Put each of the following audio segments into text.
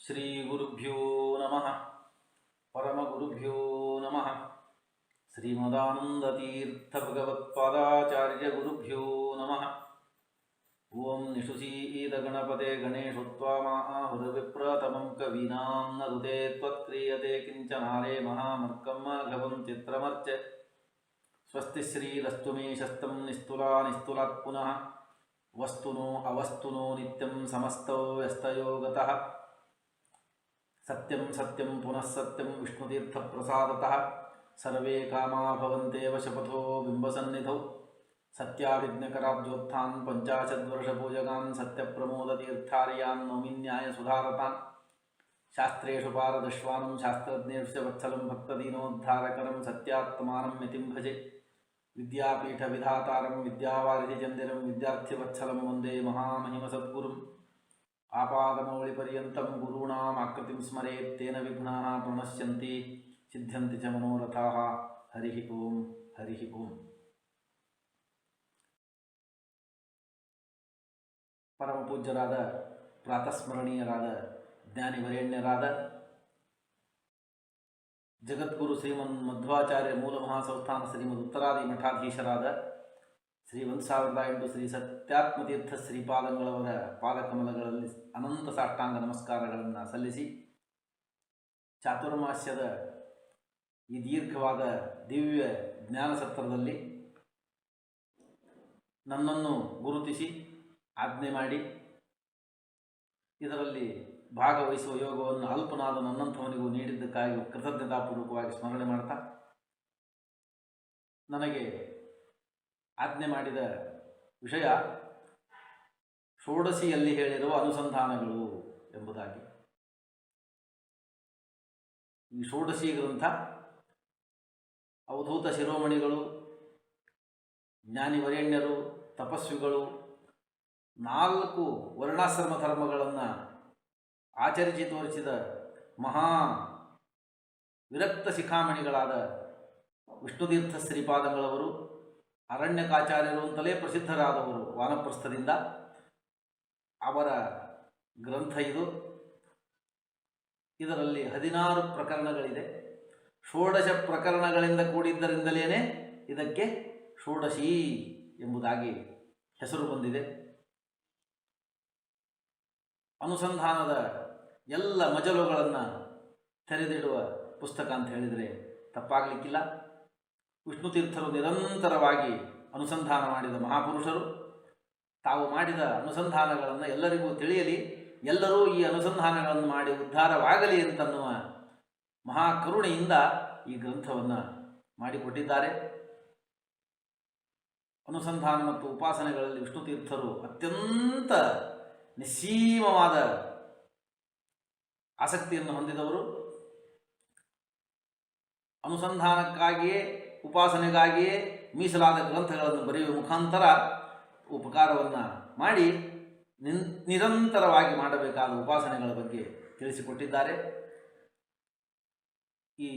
ಶ್ರೀ ಗುರುಭ್ಯೋ ನಮಃ. ಪರಮಗುರುಭ್ಯೋ ನಮಃ. ಶ್ರೀಮದಾನಂದತೀರ್ಥ ಭಗವತ್ಪಾದಾಚಾರ್ಯ ಗುರುಭ್ಯೋ ನಮಃ. ಓಂ ನಿಷುಸೀದ ಗಣಪತೆ ಗಣೇಶೋತ್ವಾಮಾಹುರವಿಪ್ರತಮಂ ಕವೀನಾಂ ನರುತೆ ತ್ವತ್ಕ್ರಿಯತೆ ಕಿಂಚನಾರೇ ಮಹಾಮರ್ಕಂ ಮಾಘವಂ ಚಿತ್ರಮರ್ಚೆ. ಸ್ವಸ್ತಿ ಶ್ರೀರಸ್ತು ಮೇ ಶಸ್ತಂ ನಿಸ್ತುಲಾ ನಿಸ್ತುಲಾತ್ ಪುನಃ ವಸ್ತುನೋ ಅವಸ್ತುನೋ ನಿತ್ಯಂ ಸಮಸ್ತೋ ವ್ಯಸ್ತಯೋಗತಃ. ಸತ್ಯಂ ಸತ್ಯಂ ಪುನಃ ಸತ್ಯಂ ವಿಷ್ಣುತೀರ್ಥಪ್ರಸಾದತಃ. ಸರ್ವೇ ಕಾಮಾ ಭವಂತೇವ ಶಪಥೋ ಬಿಂಬಸನ್ನಿಧೌ. ಸತ್ಯಾವಿಘ್ನಕರಾಬ್ಜೋತ್ಥಾನ್ ಪಂಚಾಶದ್ವರ್ಷಪೂಜಗಾನ್ ಸತ್ಯಪ್ರಮೋದತೀರ್ಥಾರ್ಯಾನ್ ನೌಮಿನ್ಯಾಯ ಸುಧಾರತಾನ್. ಶಾಸ್ತ್ರೇಷು ಪಾರದಶ್ವಾನಂ ಶಾಸ್ತ್ರಜ್ಞೇಷು ಚ ವತ್ಸಲಂ ಭಕ್ತದೀನೋದ್ಧಾರಕರಂ ಸತ್ಯಾತ್ಮಾನಂ ಯತಿಂ ಭಜೆ. ವಿದ್ಯಾಪೀಠವಿಧಾತಾರಂ ವಿದ್ಯಾವಾರಿಧಿಚಂದಿರಂ ವಿದ್ಯಾರ್ಥಿವತ್ಸಲಂ ವಂದೇ ಮಹಾಮಹಿಮಸದ್ಗುರುಂ. ಆಪಾದಮೌಳಿಪರ್ಯಂತಂ ಗುರುಣಾಂ ಆಕೃತಿಂ ಸ್ಮರೇತ್ ತೇನ ವಿಘ್ನಾಃ ಪ್ರಣಶ್ಯಂತಿ ಸಿದ್ಧ್ಯಂತಿ ಚ ಮನೋರಥಾಃ. ಹರಿ ಓಂ ಹರಿ ಓಂ. ಪರಮಪೂಜ್ಯರಾದ ಪ್ರಾತಸ್ಮರಣೀಯರಾದ ಜ್ಞಾನಿವರೇಣ್ಯರಾದ ಜಗದ್ಗುರು ಶ್ರೀಮನ್ ಮಧ್ವಾಚಾರ್ಯ ಮೂಲ ಮಹಾಸಂಸ್ಥಾನ ಶ್ರೀಮದ್ ಉತ್ತರಾದಿ ಮಠಾಧೀಶರಾದ ಶ್ರೀ 1008 ಶ್ರೀ ಸತ್ಯಾತ್ಮತೀರ್ಥ ಶ್ರೀಪಾದಂಗಳವರ ಪಾದಕಮಲಗಳಲ್ಲಿ ಅನಂತ ಸಾಷ್ಟಾಂಗ ನಮಸ್ಕಾರಗಳನ್ನು ಸಲ್ಲಿಸಿ, ಚಾತುರ್ಮಾಸ್ಯದ ಈ ದೀರ್ಘವಾದ ದಿವ್ಯ ಜ್ಞಾನಸತ್ರದಲ್ಲಿ ನನ್ನನ್ನು ಗುರುತಿಸಿ ಆಜ್ಞೆ ಮಾಡಿ ಇದರಲ್ಲಿ ಭಾಗವಹಿಸುವ ಯೋಗವನ್ನು ಅಲ್ಪನಾದ ನನ್ನಂಥವನಿಗೂ ನೀಡಿದ್ದಕ್ಕಾಗಿ ಕೃತಜ್ಞತಾಪೂರ್ವಕವಾಗಿ ಸ್ಮರಣೆ ಮಾಡ್ತಾ, ನನಗೆ ಆಜ್ಞೆ ಮಾಡಿದ ವಿಷಯ ಷೋಡಶಿಯಲ್ಲಿ ಹೇಳಿರುವ ಅನುಸಂಧಾನಗಳು ಎಂಬುದಾಗಿ. ಈ ಷೋಡಶಿ ಗ್ರಂಥ ಅವಧೂತ ಶಿರೋಮಣಿಗಳು, ಜ್ಞಾನಿವರೇಣ್ಯರು, ತಪಸ್ವಿಗಳು 4 ವರ್ಣಾಶ್ರಮ ಧರ್ಮಗಳನ್ನು ಆಚರಿಸಿ ತೋರಿಸಿದ ಮಹಾ ವಿರಕ್ತ ಶಿಖಾಮಣಿಗಳಾದ ವಿಷ್ಣುತೀರ್ಥ ಶ್ರೀಪಾದಂಗಳವರು ಅರಣ್ಯಕಾಚಾರ್ಯರು ಅಂತಲೇ ಪ್ರಸಿದ್ಧರಾದವರು ವಾನಪ್ರಸ್ಥದಿಂದ. ಅವರ ಗ್ರಂಥ ಇದು. ಇದರಲ್ಲಿ 16 ಪ್ರಕರಣಗಳಿದೆ. ಷೋಡಶ ಪ್ರಕರಣಗಳಿಂದ ಕೂಡಿದ್ದರಿಂದಲೇ ಇದಕ್ಕೆ ಷೋಡಶಿ ಎಂಬುದಾಗಿ ಹೆಸರು ಬಂದಿದೆ. ಅನುಸಂಧಾನದ ಎಲ್ಲ ಮಜಲುಗಳನ್ನು ತೆರೆದಿಡುವ ಪುಸ್ತಕ ಅಂತ ಹೇಳಿದರೆ ತಪ್ಪಾಗಲಿಕ್ಕಿಲ್ಲ. ವಿಷ್ಣುತೀರ್ಥರು ನಿರಂತರವಾಗಿ ಅನುಸಂಧಾನ ಮಾಡಿದ ಮಹಾಪುರುಷರು. ತಾವು ಮಾಡಿದ ಅನುಸಂಧಾನಗಳನ್ನು ಎಲ್ಲರಿಗೂ ತಿಳಿಯಲಿ, ಎಲ್ಲರೂ ಈ ಅನುಸಂಧಾನಗಳನ್ನು ಮಾಡಿ ಉದ್ಧಾರವಾಗಲಿ ಅಂತನ್ನುವ ಮಹಾಕರುಣೆಯಿಂದ ಈ ಗ್ರಂಥವನ್ನು ಮಾಡಿಕೊಟ್ಟಿದ್ದಾರೆ. ಅನುಸಂಧಾನ ಮತ್ತು ಉಪಾಸನೆಗಳಲ್ಲಿ ವಿಷ್ಣುತೀರ್ಥರು ಅತ್ಯಂತ ನಿಸ್ಸೀಮವಾದ ಆಸಕ್ತಿಯನ್ನು ಹೊಂದಿದವರು. ಅನುಸಂಧಾನಕ್ಕಾಗಿಯೇ ಉಪಾಸನೆಗಾಗಿಯೇ ಮೀಸಲಾದ ಗ್ರಂಥಗಳನ್ನು ಬರೆಯುವ ಮುಖಾಂತರ ಉಪಕಾರವನ್ನು ಮಾಡಿ ನಿರಂತರವಾಗಿ ಮಾಡಬೇಕಾದ ಉಪಾಸನೆಗಳ ಬಗ್ಗೆ ತಿಳಿಸಿಕೊಟ್ಟಿದ್ದಾರೆ. ಈ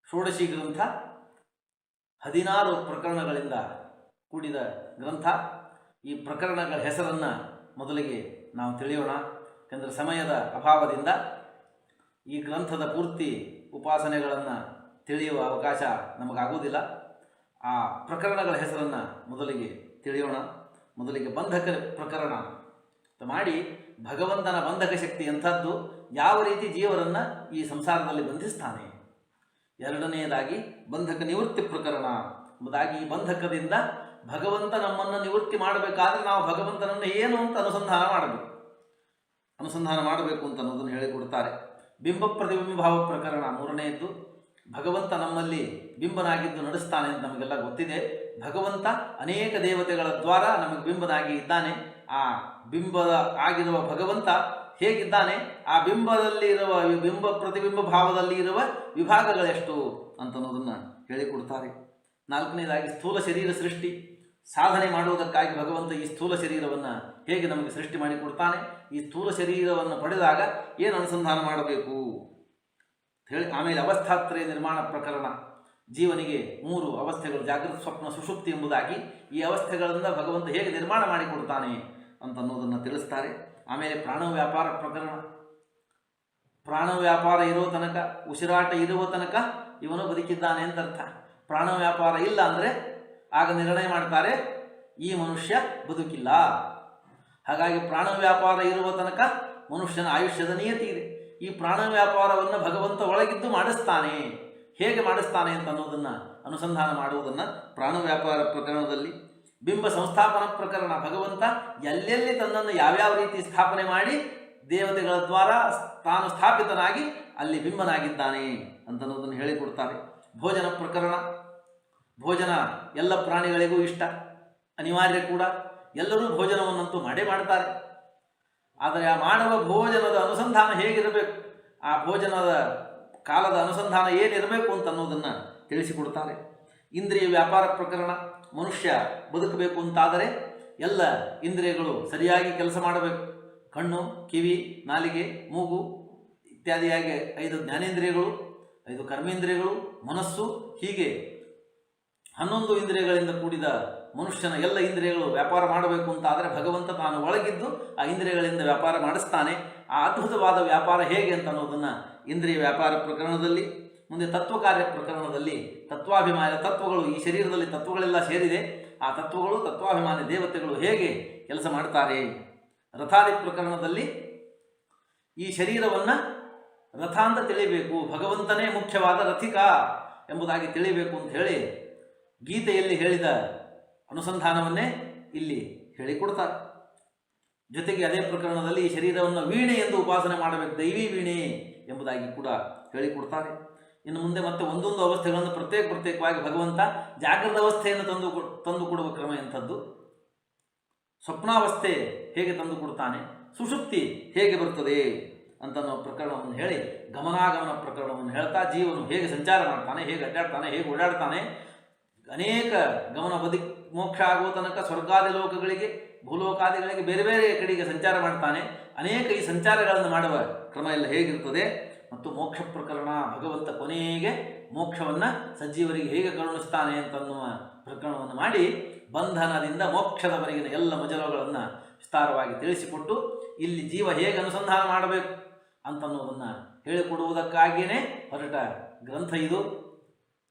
ಷೋಡಶಿ ಗ್ರಂಥ 16 ಪ್ರಕರಣಗಳಿಂದ ಕೂಡಿದ ಗ್ರಂಥ. ಈ ಪ್ರಕರಣಗಳ ಹೆಸರನ್ನು ಮೊದಲಿಗೆ ನಾವು ತಿಳಿಯೋಣ. ಯಾಕೆಂದರೆ ಸಮಯದ ಅಭಾವದಿಂದ ಈ ಗ್ರಂಥದ ಪೂರ್ತಿ ಉಪಾಸನೆಗಳನ್ನು ತಿಳಿಯುವ ಅವಕಾಶ ನಮಗಾಗುವುದಿಲ್ಲ. ಆ ಪ್ರಕರಣಗಳ ಹೆಸರನ್ನು ಮೊದಲಿಗೆ ತಿಳಿಯೋಣ. ಮೊದಲಿಗೆ ಬಂಧಕ ಪ್ರಕರಣ ಮಾಡಿ, ಭಗವಂತನ ಬಂಧಕ ಶಕ್ತಿ ಎಂಥದ್ದು, ಯಾವ ರೀತಿ ಜೀವರನ್ನು ಈ ಸಂಸಾರದಲ್ಲಿ ಬಂಧಿಸ್ತಾನೆ. ಎರಡನೆಯದಾಗಿ ಬಂಧಕ ನಿವೃತ್ತಿ ಪ್ರಕರಣ ಎಂಬುದಾಗಿ, ಈ ಬಂಧಕದಿಂದ ಭಗವಂತ ನಮ್ಮನ್ನು ನಿವೃತ್ತಿ ಮಾಡಬೇಕಾದ್ರೆ ನಾವು ಭಗವಂತನನ್ನು ಏನು ಅಂತ ಅನುಸಂಧಾನ ಮಾಡಬೇಕು ಅಂತ ಅನ್ನೋದನ್ನು ಹೇಳಿಕೊಡ್ತಾರೆ. ಬಿಂಬ ಪ್ರತಿಬಿಂಬ ಭಾವ ಪ್ರಕರಣ ಮೂರನೆಯದ್ದು. ಭಗವಂತ ನಮ್ಮಲ್ಲಿ ಬಿಂಬನಾಗಿದ್ದು ನಡೆಸ್ತಾನೆ ಅಂತ ನಮಗೆಲ್ಲ ಗೊತ್ತಿದೆ. ಭಗವಂತ ಅನೇಕ ದೇವತೆಗಳ ದ್ವಾರ ನಮಗೆ ಬಿಂಬನಾಗಿ ಇದ್ದಾನೆ. ಆ ಬಿಂಬದ ಆಗಿರುವ ಭಗವಂತ ಹೇಗಿದ್ದಾನೆ, ಆ ಬಿಂಬದಲ್ಲಿ ಇರುವ ಬಿಂಬ ಪ್ರತಿಬಿಂಬ ಭಾವದಲ್ಲಿ ಇರುವ ವಿಭಾಗಗಳೆಷ್ಟು ಅಂತನ್ನೋದನ್ನು ಹೇಳಿಕೊಡ್ತಾರೆ. ನಾಲ್ಕನೇದಾಗಿ ಸ್ಥೂಲ ಶರೀರ ಸೃಷ್ಟಿ. ಸಾಧನೆ ಮಾಡುವುದಕ್ಕಾಗಿ ಭಗವಂತ ಈ ಸ್ಥೂಲ ಶರೀರವನ್ನು ಹೇಗೆ ನಮಗೆ ಸೃಷ್ಟಿ ಮಾಡಿಕೊಡ್ತಾನೆ, ಈ ಸ್ಥೂಲ ಶರೀರವನ್ನು ಪಡೆದಾಗ ಏನು ಅನುಸಂಧಾನ ಮಾಡಬೇಕು ಹೇಳಿ. ಆಮೇಲೆ ಅವಸ್ಥಾತ್ರಯ ನಿರ್ಮಾಣ ಪ್ರಕರಣ. ಜೀವನಿಗೆ 3 ಅವಸ್ಥೆಗಳು, ಜಾಗೃತ, ಸ್ವಪ್ನ, ಸುಷುಪ್ತಿ ಎಂಬುದಾಗಿ. ಈ ಅವಸ್ಥೆಗಳಿಂದ ಭಗವಂತ ಹೇಗೆ ನಿರ್ಮಾಣ ಮಾಡಿಕೊಡ್ತಾನೆ ಅಂತನ್ನೋದನ್ನು ತಿಳಿಸ್ತಾರೆ. ಆಮೇಲೆ ಪ್ರಾಣ ವ್ಯಾಪಾರ ಪ್ರಕರಣ. ಪ್ರಾಣ ವ್ಯಾಪಾರ ಇರೋ ತನಕ, ಉಸಿರಾಟ ಇರುವ ತನಕ ಇವನು ಬದುಕಿದ್ದಾನೆ ಅಂತ ಅರ್ಥ. ಪ್ರಾಣ ವ್ಯಾಪಾರ ಇಲ್ಲ ಅಂದರೆ ಆಗ ನಿರ್ಣಯ ಮಾಡ್ತಾರೆ ಈ ಮನುಷ್ಯ ಬದುಕಿಲ್ಲ. ಹಾಗಾಗಿ ಪ್ರಾಣ ವ್ಯಾಪಾರ ಇರುವ ತನಕ ಮನುಷ್ಯನ ಆಯುಷ್ಯದ ನಿಯತಿ ಇದೆ. ಈ ಪ್ರಾಣ ವ್ಯಾಪಾರವನ್ನು ಭಗವಂತ ಒಳಗಿದ್ದು ಮಾಡಿಸ್ತಾನೆ. ಹೇಗೆ ಮಾಡಿಸ್ತಾನೆ ಅಂತ ಅನ್ನೋದನ್ನು ಅನುಸಂಧಾನ ಮಾಡುವುದನ್ನು ಪ್ರಾಣ ವ್ಯಾಪಾರ ಪ್ರಕರಣದಲ್ಲಿ, ಬಿಂಬ ಸಂಸ್ಥಾಪನಾ ಪ್ರಕರಣ, ಭಗವಂತ ಎಲ್ಲೆಲ್ಲಿ ತನ್ನನ್ನು ಯಾವ್ಯಾವ ರೀತಿ ಸ್ಥಾಪನೆ ಮಾಡಿ ದೇವತೆಗಳ ದ್ವಾರ ತಾನು ಸ್ಥಾಪಿತನಾಗಿ ಅಲ್ಲಿ ಬಿಂಬನಾಗಿದ್ದಾನೆ ಅಂತನ್ನೋದನ್ನು ಹೇಳಿಕೊಡ್ತಾರೆ. ಭೋಜನ ಪ್ರಕರಣ, ಭೋಜನ ಎಲ್ಲ ಪ್ರಾಣಿಗಳಿಗೂ ಇಷ್ಟ, ಅನಿವಾರ್ಯ ಕೂಡ. ಎಲ್ಲರೂ ಭೋಜನವನ್ನಂತೂ ಮಾಡೇ ಮಾಡ್ತಾರೆ. ಆದರೆ ಆ ಮಾಡುವ ಭೋಜನದ ಅನುಸಂಧಾನ ಹೇಗಿರಬೇಕು, ಆ ಭೋಜನದ ಕಾಲದ ಅನುಸಂಧಾನ ಏನಿರಬೇಕು ಅಂತ ಅನ್ನೋದನ್ನು ತಿಳಿಸಿಕೊಡ್ತಾರೆ. ಇಂದ್ರಿಯ ವ್ಯಾಪಾರ ಪ್ರಕರಣ, ಮನುಷ್ಯ ಬದುಕಬೇಕು ಅಂತಾದರೆ ಎಲ್ಲ ಇಂದ್ರಿಯಗಳು ಸರಿಯಾಗಿ ಕೆಲಸ ಮಾಡಬೇಕು. ಕಣ್ಣು, ಕಿವಿ, ನಾಲಿಗೆ, ಮೂಗು ಇತ್ಯಾದಿಯಾಗಿ 5 ಜ್ಞಾನೇಂದ್ರಿಯಗಳು, 5 ಕರ್ಮೇಂದ್ರಿಯಗಳು, ಮನಸ್ಸು, ಹೀಗೆ 11 ಇಂದ್ರಿಯಗಳಿಂದ ಕೂಡಿದ ಮನುಷ್ಯನ ಎಲ್ಲ ಇಂದ್ರಿಯಗಳು ವ್ಯಾಪಾರ ಮಾಡಬೇಕು ಅಂತಾದರೆ ಭಗವಂತ ತಾನು ಒಳಗಿದ್ದು ಆ ಇಂದ್ರಿಯಗಳಿಂದ ವ್ಯಾಪಾರ ಮಾಡಿಸ್ತಾನೆ. ಆ ಅದ್ಭುತವಾದ ವ್ಯಾಪಾರ ಹೇಗೆ ಅಂತ ಅನ್ನೋದನ್ನು ಇಂದ್ರಿಯ ವ್ಯಾಪಾರ ಪ್ರಕರಣದಲ್ಲಿ, ಮುಂದೆ ತತ್ವ ಕಾರ್ಯ ಪ್ರಕರಣದಲ್ಲಿ ತತ್ವಾಭಿಮಾನ ತತ್ವಗಳು, ಈ ಶರೀರದಲ್ಲಿ ತತ್ವಗಳೆಲ್ಲ ಸೇರಿದೆ, ಆ ತತ್ವಗಳು ತತ್ವಾಭಿಮಾನಿ ದೇವತೆಗಳು ಹೇಗೆ ಕೆಲಸ ಮಾಡ್ತಾರೆ. ರಥಾದಿ ಪ್ರಕರಣದಲ್ಲಿ ಈ ಶರೀರವನ್ನು ರಥ ಅಂತ ತಿಳಿಬೇಕು, ಭಗವಂತನೇ ಮುಖ್ಯವಾದ ರಥಿಕ ಎಂಬುದಾಗಿ ತಿಳಿಬೇಕು ಅಂತ ಹೇಳಿ ಗೀತೆಯಲ್ಲಿ ಹೇಳಿದ ಅನುಸಂಧಾನವನ್ನೇ ಇಲ್ಲಿ ಹೇಳಿಕೊಡ್ತಾರೆ. ಜೊತೆಗೆ ಅದೇ ಪ್ರಕರಣದಲ್ಲಿ ಈ ಶರೀರವನ್ನು ವೀಣೆ ಎಂದು ಉಪಾಸನೆ ಮಾಡಬೇಕು, ದೈವಿ ವೀಣೆ ಎಂಬುದಾಗಿ ಕೂಡ ಹೇಳಿಕೊಡ್ತಾರೆ. ಇನ್ನು ಮುಂದೆ ಮತ್ತೆ ಒಂದೊಂದು ಅವಸ್ಥೆಗಳನ್ನು ಪ್ರತ್ಯೇಕವಾಗಿ ಭಗವಂತ ಜಾಗೃತ ಅವಸ್ಥೆಯನ್ನು ತಂದು ಕೊಡುವ ಕ್ರಮ ಎಂಥದ್ದು, ಸ್ವಪ್ನಾವಸ್ಥೆ ಹೇಗೆ ತಂದು ಕೊಡ್ತಾನೆ, ಸುಷುಪ್ತಿ ಹೇಗೆ ಬರ್ತದೆ ಅಂತನ್ನೋ ಪ್ರಕರಣವನ್ನು ಹೇಳಿ ಗಮನಾಗಮನ ಪ್ರಕರಣವನ್ನು ಹೇಳ್ತಾ ಜೀವನು ಹೇಗೆ ಸಂಚಾರ ಮಾಡ್ತಾನೆ, ಹೇಗೆ ಅಡ್ಡಾಡ್ತಾನೆ, ಹೇಗೆ ಓಡಾಡ್ತಾನೆ, ಅನೇಕ ಗಮನ ಮೋಕ್ಷ ಆಗುವ ತನಕ ಸ್ವರ್ಗಾದಿ ಲೋಕಗಳಿಗೆ, ಭೂಲೋಕಾದಿಗಳಿಗೆ ಬೇರೆ ಬೇರೆ ಕಡೆಗೆ ಸಂಚಾರ ಮಾಡ್ತಾನೆ. ಅನೇಕ ಈ ಸಂಚಾರಗಳನ್ನು ಮಾಡುವ ಕ್ರಮ ಎಲ್ಲ ಹೇಗಿರ್ತದೆ, ಮತ್ತು ಮೋಕ್ಷ ಪ್ರಕರಣ, ಭಗವಂತ ಕೊನೆಗೆ ಮೋಕ್ಷವನ್ನು ಸಜ್ಜೀವರಿಗೆ ಹೇಗೆ ಕರುಣಿಸ್ತಾನೆ ಅಂತನ್ನುವ ಪ್ರಕರಣವನ್ನು ಮಾಡಿ ಬಂಧನದಿಂದ ಮೋಕ್ಷದವರೆಗಿನ ಎಲ್ಲ ಮಜಲುಗಳನ್ನು ವಿಸ್ತಾರವಾಗಿ ತಿಳಿಸಿಕೊಟ್ಟು ಇಲ್ಲಿ ಜೀವ ಹೇಗೆ ಅನುಸಂಧಾನ ಮಾಡಬೇಕು ಅಂತನ್ನುವುದನ್ನು ಹೇಳಿಕೊಡುವುದಕ್ಕಾಗಿಯೇ ಹೊರಟ ಗ್ರಂಥ ಇದು.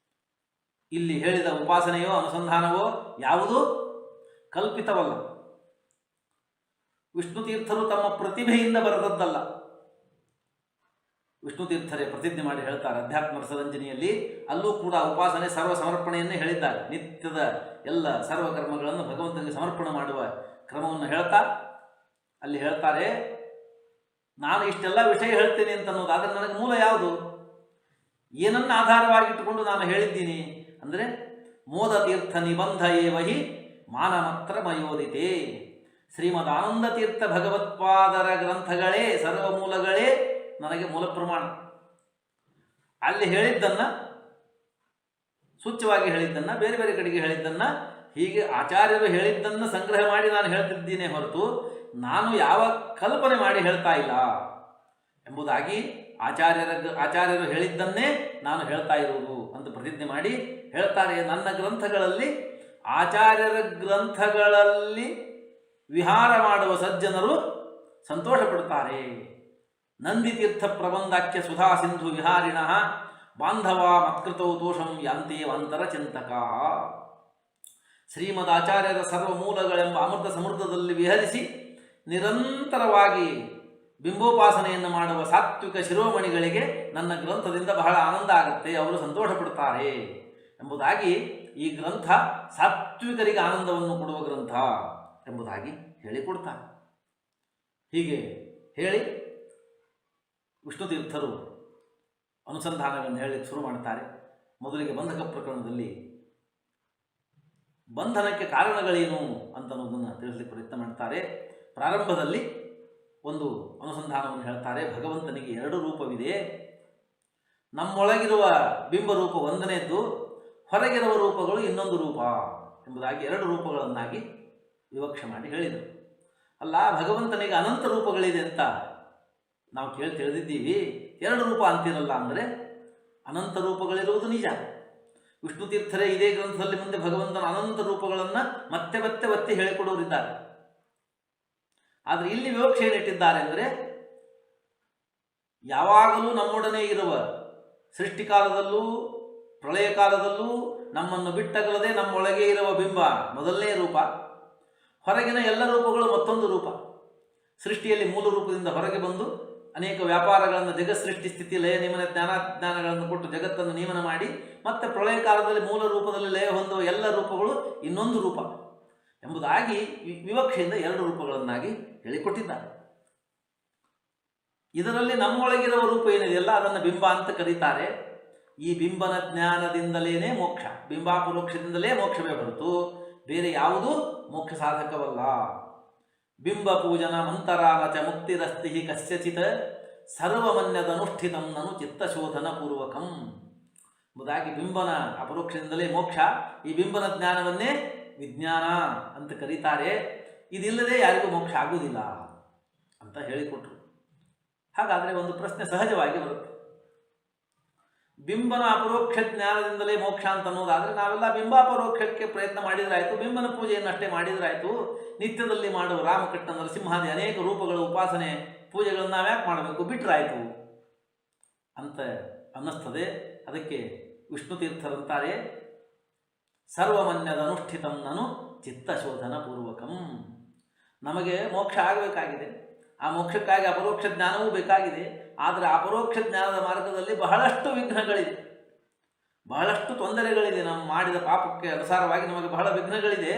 ಇಲ್ಲಿ ಹೇಳಿದ ಉಪಾಸನೆಯೋ ಅನುಸಂಧಾನವೋ ಯಾವುದೂ ಕಲ್ಪಿತವಲ್ಲ, ವಿಷ್ಣು ತೀರ್ಥರು ತಮ್ಮ ಪ್ರತಿಭೆಯಿಂದ ಬರೆದದ್ದಲ್ಲ. ವಿಷ್ಣು ತೀರ್ಥರೇ ಪ್ರತಿಜ್ಞೆ ಮಾಡಿ ಹೇಳ್ತಾರೆ ಅಧ್ಯಾತ್ಮ ರಸರಂಜನಿಯಲ್ಲಿ, ಅಲ್ಲೂ ಕೂಡ ಉಪಾಸನೆ ಸರ್ವ ಸಮರ್ಪಣೆಯನ್ನೇ ಹೇಳಿದ್ದಾರೆ. ನಿತ್ಯದ ಎಲ್ಲ ಸರ್ವಕರ್ಮಗಳನ್ನು ಭಗವಂತನಿಗೆ ಸಮರ್ಪಣೆ ಮಾಡುವ ಕ್ರಮವನ್ನು ಹೇಳ್ತಾ ಅಲ್ಲಿ ಹೇಳ್ತಾರೆ, ನಾನು ಇಷ್ಟೆಲ್ಲ ವಿಷಯ ಹೇಳ್ತೇನೆ ಅಂತ ಅನ್ನೋದು, ಆದರೆ ನನಗೆ ಮೂಲ ಯಾವುದು, ಏನನ್ನು ಆಧಾರವಾಗಿಟ್ಟುಕೊಂಡು ನಾನು ಹೇಳಿದ್ದೀನಿ ಅಂದರೆ ಮೋದ ತೀರ್ಥ ನಿಬಂಧ ಏವಹಿ ಮಾನಮತ್ರ ಮಯೋದಿತೆ. ಶ್ರೀಮದ್ ಆನಂದ ತೀರ್ಥ ಭಗವತ್ಪಾದರ ಗ್ರಂಥಗಳೇ ಸರ್ವ ಮೂಲಗಳೇ ನನಗೆ ಮೂಲ ಪ್ರಮಾಣ. ಅಲ್ಲಿ ಹೇಳಿದ್ದನ್ನು, ಸೂಚ್ಯವಾಗಿ ಹೇಳಿದ್ದನ್ನು, ಬೇರೆ ಬೇರೆ ಕಡೆಗೆ ಹೇಳಿದ್ದನ್ನು, ಹೀಗೆ ಆಚಾರ್ಯರು ಹೇಳಿದ್ದನ್ನು ಸಂಗ್ರಹ ಮಾಡಿ ನಾನು ಹೇಳ್ತಿದ್ದೀನಿ ಹೊರತು ನಾನು ಯಾವ ಕಲ್ಪನೆ ಮಾಡಿ ಹೇಳ್ತಾ ಇಲ್ಲ ಎಂಬುದಾಗಿ ಆಚಾರ್ಯರು ಹೇಳಿದ್ದನ್ನೇ ನಾನು ಹೇಳ್ತಾ ಇರುವುದು ಅಂತ ಪ್ರತಿಜ್ಞೆ ಮಾಡಿ ಹೇಳ್ತಾರೆ. ನನ್ನ ಗ್ರಂಥಗಳಲ್ಲಿ, ಆಚಾರ್ಯರ ಗ್ರಂಥಗಳಲ್ಲಿ ವಿಹಾರ ಮಾಡುವ ಸಜ್ಜನರು ಸಂತೋಷ ಪಡುತ್ತಾರೆ. ನಂದಿತೀರ್ಥ ಪ್ರಬಂಧಾಖ್ಯ ಸುಧಾ ಸಿಂಧು ವಿಹಾರಿಣ ಬಾಂಧವ ಮತ್ಕೃತೌ ತೋಷಂ ಯಾಂತೇವಂತರ ಚಿಂತಕ. ಶ್ರೀಮದ್ ಆಚಾರ್ಯರ ಸರ್ವ ಮೂಲಗಳೆಂಬ ಅಮೃತ ಸಮೃದ್ಧದಲ್ಲಿ ವಿಹರಿಸಿ ನಿರಂತರವಾಗಿ ಬಿಂಬೋಪಾಸನೆಯನ್ನು ಮಾಡುವ ಸಾತ್ವಿಕ ಶಿರೋಮಣಿಗಳಿಗೆ ನನ್ನ ಗ್ರಂಥದಿಂದ ಬಹಳ ಆನಂದ ಆಗುತ್ತೆ, ಅವರು ಸಂತೋಷ ಪಡುತ್ತಾರೆ ಎಂಬುದಾಗಿ ಈ ಗ್ರಂಥ ಸಾತ್ವಿಕರಿಗೆ ಆನಂದವನ್ನು ಕೊಡುವ ಗ್ರಂಥ ಎಂಬುದಾಗಿ ಹೇಳಿಕೊಡ್ತಾರೆ. ಹೀಗೆ ಹೇಳಿ ವಿಷ್ಣು ತೀರ್ಥರು ಅನುಸಂಧಾನಗಳನ್ನು ಹೇಳಲಿಕ್ಕೆ ಶುರು ಮಾಡ್ತಾರೆ. ಮೊದಲಿಗೆ ಬಂಧಕ ಪ್ರಕರಣದಲ್ಲಿ ಬಂಧನಕ್ಕೆ ಕಾರಣಗಳೇನು ಅಂತನ್ನೋದನ್ನು ತಿಳಿಸಲಿಕ್ಕೆ ಪ್ರಯತ್ನ ಮಾಡ್ತಾರೆ. ಪ್ರಾರಂಭದಲ್ಲಿ ಒಂದು ಅನುಸಂಧಾನವನ್ನು ಹೇಳ್ತಾರೆ. ಭಗವಂತನಿಗೆ 2 ರೂಪವಿದೆ. ನಮ್ಮೊಳಗಿರುವ ಬಿಂಬರೂಪ ಒಂದನೇದ್ದು, ಹೊರಗಿರುವ ರೂಪಗಳು ಇನ್ನೊಂದು ರೂಪ ಎಂಬುದಾಗಿ 2 ರೂಪಗಳನ್ನಾಗಿ ವಿವಕ್ಷೆ ಮಾಡಿ ಹೇಳಿದರು. ಅಲ್ಲ, ಭಗವಂತನಿಗೆ ಅನಂತ ರೂಪಗಳಿದೆ ಅಂತ ನಾವು ತಿಳಿದಿದ್ದೀವಿ, 2 ರೂಪ ಅಂತಿರಲ್ಲ ಅಂದರೆ ಅನಂತ ರೂಪಗಳಿರುವುದು ನಿಜ. ವಿಷ್ಣು ತೀರ್ಥರೇ ಇದೇ ಗ್ರಂಥದಲ್ಲಿ ಮುಂದೆ ಭಗವಂತನ ಅನಂತ ರೂಪಗಳನ್ನು ಮತ್ತೆ ಮತ್ತೆ ಒತ್ತಿ ಹೇಳಿಕೊಡೋರಿದ್ದಾರೆ. ಆದರೆ ಇಲ್ಲಿ ವಿವಕ್ಷೆ ಏನಿಟ್ಟಿದ್ದಾರೆ ಅಂದರೆ ಯಾವಾಗಲೂ ನಮ್ಮೊಡನೆ ಇರುವ, ಸೃಷ್ಟಿಕಾಲದಲ್ಲೂ ಪ್ರಳಯ ಕಾಲದಲ್ಲೂ ನಮ್ಮನ್ನು ಬಿಟ್ಟಗಲದೆ ನಮ್ಮೊಳಗೆ ಇರುವ ಬಿಂಬ ಮೊದಲನೇ ರೂಪ, ಹೊರಗಿನ ಎಲ್ಲ ರೂಪಗಳು ಮತ್ತೊಂದು ರೂಪ. ಸೃಷ್ಟಿಯಲ್ಲಿ ಮೂಲ ರೂಪದಿಂದ ಹೊರಗೆ ಬಂದು ಅನೇಕ ವ್ಯಾಪಾರಗಳನ್ನು, ಜಗತ್ ಸೃಷ್ಟಿ ಸ್ಥಿತಿ ಲಯ ನಿಯಮನ ಜ್ಞಾನಾಜ್ಞಾನಗಳನ್ನು ಕೊಟ್ಟು ಜಗತ್ತನ್ನು ನಿಯಮನ ಮಾಡಿ ಮತ್ತೆ ಪ್ರಳಯ ಕಾಲದಲ್ಲಿ ಮೂಲ ರೂಪದಲ್ಲಿ ಲಯ ಹೊಂದುವ ಎಲ್ಲ ರೂಪಗಳು ಇನ್ನೊಂದು ರೂಪ ಎಂಬುದಾಗಿ ವಿವಕ್ಷೆಯಿಂದ ಎರಡು ರೂಪಗಳನ್ನಾಗಿ ಹೇಳಿಕೊಟ್ಟಿದ್ದಾರೆ. ಇದರಲ್ಲಿ ನಮ್ಮೊಳಗಿರುವ ರೂಪ ಏನಿದೆಯಲ್ಲ ಅದನ್ನು ಬಿಂಬ ಅಂತ ಕರೀತಾರೆ. ಈ ಬಿಂಬನ ಜ್ಞಾನದಿಂದಲೇ ಮೋಕ್ಷ, ಬಿಂಬಾಪರೋಕ್ಷದಿಂದಲೇ ಮೋಕ್ಷವೇ ಹೊರತು ಬೇರೆ ಯಾವುದೂ ಮೋಕ್ಷ ಸಾಧಕವಲ್ಲ. ಬಿಂಬ ಪೂಜನ ಮಂತರಾಲ ಚ ಮುಕ್ತಿರಸ್ತಿ ಕಸ್ಯಚಿತ್ ಸರ್ವಮನ್ಯದನುಷ್ಠಿತಂ ನನು ಚಿತ್ತಶೋಧನ ಪೂರ್ವಕಂ ಎಂಬುದಾಗಿ ಬಿಂಬನ ಅಪರೋಕ್ಷದಿಂದಲೇ ಮೋಕ್ಷ. ಈ ಬಿಂಬನ ಜ್ಞಾನವನ್ನೇ ವಿಜ್ಞಾನ ಅಂತ ಕರೀತಾರೆ. ಇದಿಲ್ಲದೆ ಯಾರಿಗೂ ಮೋಕ್ಷ ಆಗುವುದಿಲ್ಲ ಅಂತ ಹೇಳಿಕೊಟ್ರು. ಹಾಗಾದರೆ ಒಂದು ಪ್ರಶ್ನೆ ಸಹಜವಾಗಿ ಬರುತ್ತೆ, ಬಿಂಬನ ಅಪರೋಕ್ಷ ಜ್ಞಾನದಿಂದಲೇ ಮೋಕ್ಷ ಅಂತ ಅನ್ನೋದಾದರೆ ನಾವೆಲ್ಲ ಬಿಂಬಾಪರೋಕ್ಷಕ್ಕೆ ಪ್ರಯತ್ನ ಮಾಡಿದ್ರಾಯ್ತು, ಬಿಂಬನ ಪೂಜೆಯನ್ನಷ್ಟೇ ಮಾಡಿದ್ರಾಯ್ತು, ನಿತ್ಯದಲ್ಲಿ ಮಾಡುವ ರಾಮಕೃಷ್ಣ ನರಸಿಂಹಾದಿ ಅನೇಕ ರೂಪಗಳ ಉಪಾಸನೆ ಪೂಜೆಗಳನ್ನು ನಾವ್ಯಾಕೆ ಮಾಡಬೇಕು, ಬಿಟ್ಟರಾಯ್ತು ಅಂತ ಅನ್ನಿಸ್ತದೆ. ಅದಕ್ಕೆ ವಿಷ್ಣು ತೀರ್ಥರಂತಾರೆ, ಸರ್ವಮನ್ಯದ ಅನುಷ್ಠಿತಂ ನನು ಚಿತ್ತಶೋಧನ ಪೂರ್ವಕಂ. ನಮಗೆ ಮೋಕ್ಷ ಆಗಬೇಕಾಗಿದೆ, ಆ ಮೋಕ್ಷಕ್ಕಾಗಿ ಅಪರೋಕ್ಷ ಜ್ಞಾನವೂ ಬೇಕಾಗಿದೆ. ಆದರೆ ಅಪರೋಕ್ಷ ಜ್ಞಾನದ ಮಾರ್ಗದಲ್ಲಿ ಬಹಳಷ್ಟು ವಿಘ್ನಗಳಿದೆ, ಬಹಳಷ್ಟು ತೊಂದರೆಗಳಿದೆ. ನಮ್ಮ ಮಾಡಿದ ಪಾಪಕ್ಕೆ ಅನುಸಾರವಾಗಿ ನಮಗೆ ಬಹಳ ವಿಘ್ನಗಳಿದೆ.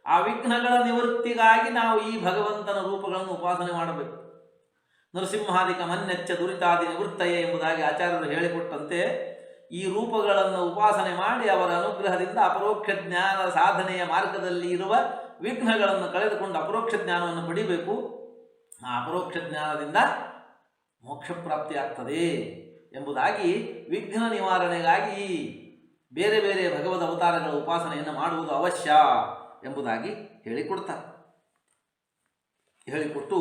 ಆ ವಿಘ್ನಗಳ ನಿವೃತ್ತಿಗಾಗಿ ನಾವು ಈ ಭಗವಂತನ ರೂಪಗಳನ್ನು ಉಪಾಸನೆ ಮಾಡಬೇಕು. ನರಸಿಂಹಾದಿಕ ಮನ್ನೆಚ್ಚ ದುರಿತಾದಿ ನಿವೃತ್ತಯೇ ಎಂಬುದಾಗಿ ಆಚಾರ್ಯರು ಹೇಳಿಕೊಟ್ಟಂತೆ ಈ ರೂಪಗಳನ್ನು ಉಪಾಸನೆ ಮಾಡಿ ಅವರ ಅನುಗ್ರಹದಿಂದ ಅಪರೋಕ್ಷ ಜ್ಞಾನ ಸಾಧನೆಯ ಮಾರ್ಗದಲ್ಲಿ ಇರುವ ವಿಘ್ನಗಳನ್ನು ಕಳೆದುಕೊಂಡು ಅಪರೋಕ್ಷ ಜ್ಞಾನವನ್ನು ಪಡಿಬೇಕು. ಆ ಅಪರೋಕ್ಷ ಜ್ಞಾನದಿಂದ ಮೋಕ್ಷ ಪ್ರಾಪ್ತಿಯಾಗ್ತದೆ ಎಂಬುದಾಗಿ ವಿಘ್ನ ನಿವಾರಣೆಗಾಗಿ ಬೇರೆ ಬೇರೆ ಭಗವದ್ ಅವತಾರಗಳ ಉಪಾಸನೆಯನ್ನು ಮಾಡುವುದು ಅವಶ್ಯ ಎಂಬುದಾಗಿ ಹೇಳಿಕೊಡ್ತಾರೆ. ಹೇಳಿಕೊಟ್ಟು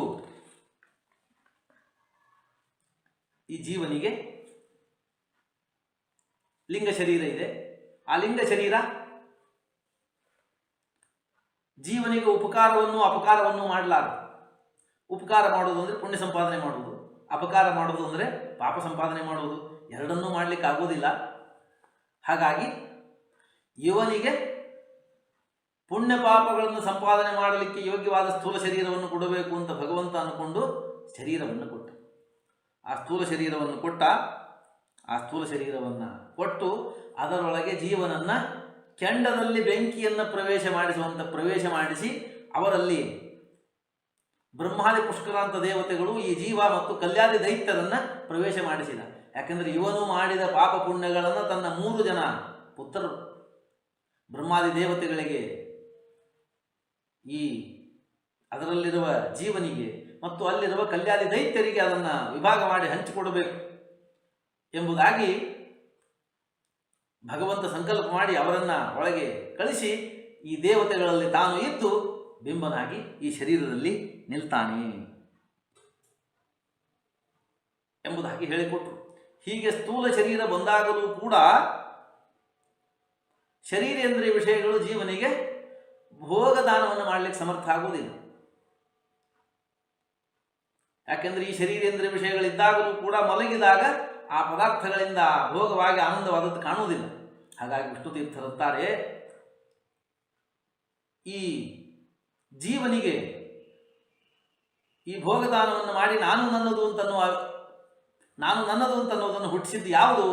ಈ ಜೀವನಿಗೆ ಲಿಂಗ ಶರೀರ ಇದೆ. ಆ ಲಿಂಗ ಶರೀರ ಜೀವನಿಗೆ ಉಪಕಾರವನ್ನು ಅಪಕಾರವನ್ನು ಮಾಡಲಾರದು. ಉಪಕಾರ ಮಾಡುವುದು ಅಂದರೆ ಪುಣ್ಯ ಸಂಪಾದನೆ ಮಾಡುವುದು, ಅಪಕಾರ ಮಾಡುವುದು ಅಂದರೆ ಪಾಪ ಸಂಪಾದನೆ ಮಾಡುವುದು. ಎರಡನ್ನೂ ಮಾಡಲಿಕ್ಕೆ ಆಗೋದಿಲ್ಲ. ಹಾಗಾಗಿ ಇವನಿಗೆ ಪುಣ್ಯ ಪಾಪಗಳನ್ನು ಸಂಪಾದನೆ ಮಾಡಲಿಕ್ಕೆ ಯೋಗ್ಯವಾದ ಸ್ಥೂಲ ಶರೀರವನ್ನು ಕೊಡಬೇಕು ಅಂತ ಭಗವಂತ ಅಂದುಕೊಂಡು ಶರೀರವನ್ನು ಕೊಟ್ಟ. ಆ ಸ್ಥೂಲ ಶರೀರವನ್ನು ಕೊಟ್ಟ. ಆ ಸ್ಥೂಲ ಶರೀರವನ್ನು ಕೊಟ್ಟು ಅದರೊಳಗೆ ಜೀವನನ್ನು ಕೆಂಡದಲ್ಲಿ ಬೆಂಕಿಯನ್ನು ಪ್ರವೇಶ ಮಾಡಿಸಿ ಅವರಲ್ಲಿ ಬ್ರಹ್ಮಾದಿ ಪುಷ್ಕರಾಂತ ದೇವತೆಗಳು ಈ ಜೀವ ಮತ್ತು ಕಲ್ಯಾದಿ ದೈತ್ಯರನ್ನು ಪ್ರವೇಶ ಮಾಡಿಸಿದ. ಯಾಕೆಂದರೆ ಇವನು ಮಾಡಿದ ಪಾಪ ಪುಣ್ಯಗಳನ್ನು ತನ್ನ 3 ಜನ ಪುತ್ರರು ಬ್ರಹ್ಮಾದಿ ದೇವತೆಗಳಿಗೆ, ಈ ಅದರಲ್ಲಿರುವ ಜೀವನಿಗೆ ಮತ್ತು ಅಲ್ಲಿರುವ ಕಲ್ಯಾದಿ ದೈತ್ಯರಿಗೆ ಅದನ್ನು ವಿಭಾಗ ಮಾಡಿ ಹಂಚಿಕೊಡಬೇಕು ಎಂಬುದಾಗಿ ಭಗವಂತ ಸಂಕಲ್ಪ ಮಾಡಿ ಅವರನ್ನು ಒಳಗೆ ಕಳಿಸಿ ಈ ದೇವತೆಗಳಲ್ಲಿ ತಾನು ಇದ್ದು ಬಿಂಬನಾಗಿ ಈ ಶರೀರದಲ್ಲಿ ನಿಲ್ತಾನೆ ಎಂಬುದಾಗಿ ಹೇಳಿಕೊಟ್ರು. ಹೀಗೆ ಸ್ಥೂಲ ಶರೀರ ಬಂದಾಗಲೂ ಕೂಡ ಶರೀರೇಂದ್ರಿಯ ವಿಷಯಗಳು ಜೀವನಿಗೆ ಭೋಗದಾನವನ್ನು ಮಾಡಲಿಕ್ಕೆ ಸಮರ್ಥ ಆಗುವುದಿಲ್ಲ. ಯಾಕೆಂದರೆ ಈ ಶರೀರೇಂದ್ರಿಯ ವಿಷಯಗಳಿದ್ದಾಗಲೂ ಕೂಡ ಮಲಗಿದಾಗ ಆ ಪದಾರ್ಥಗಳಿಂದ ಭೋಗವಾಗಿ ಆನಂದವಾದದ್ದು ಕಾಣುವುದಿಲ್ಲ. ಹಾಗಾಗಿ ವಿಷ್ಣು ತೀರ್ಥರಂತಾರೆ, ಈ ಜೀವನಿಗೆ ಈ ಭೋಗದಾನವನ್ನು ಮಾಡಿ ನಾನು ನನ್ನದು ಅಂತನ್ನುವುದನ್ನು ಹುಟ್ಟಿಸಿದ್ದು ಯಾವುದು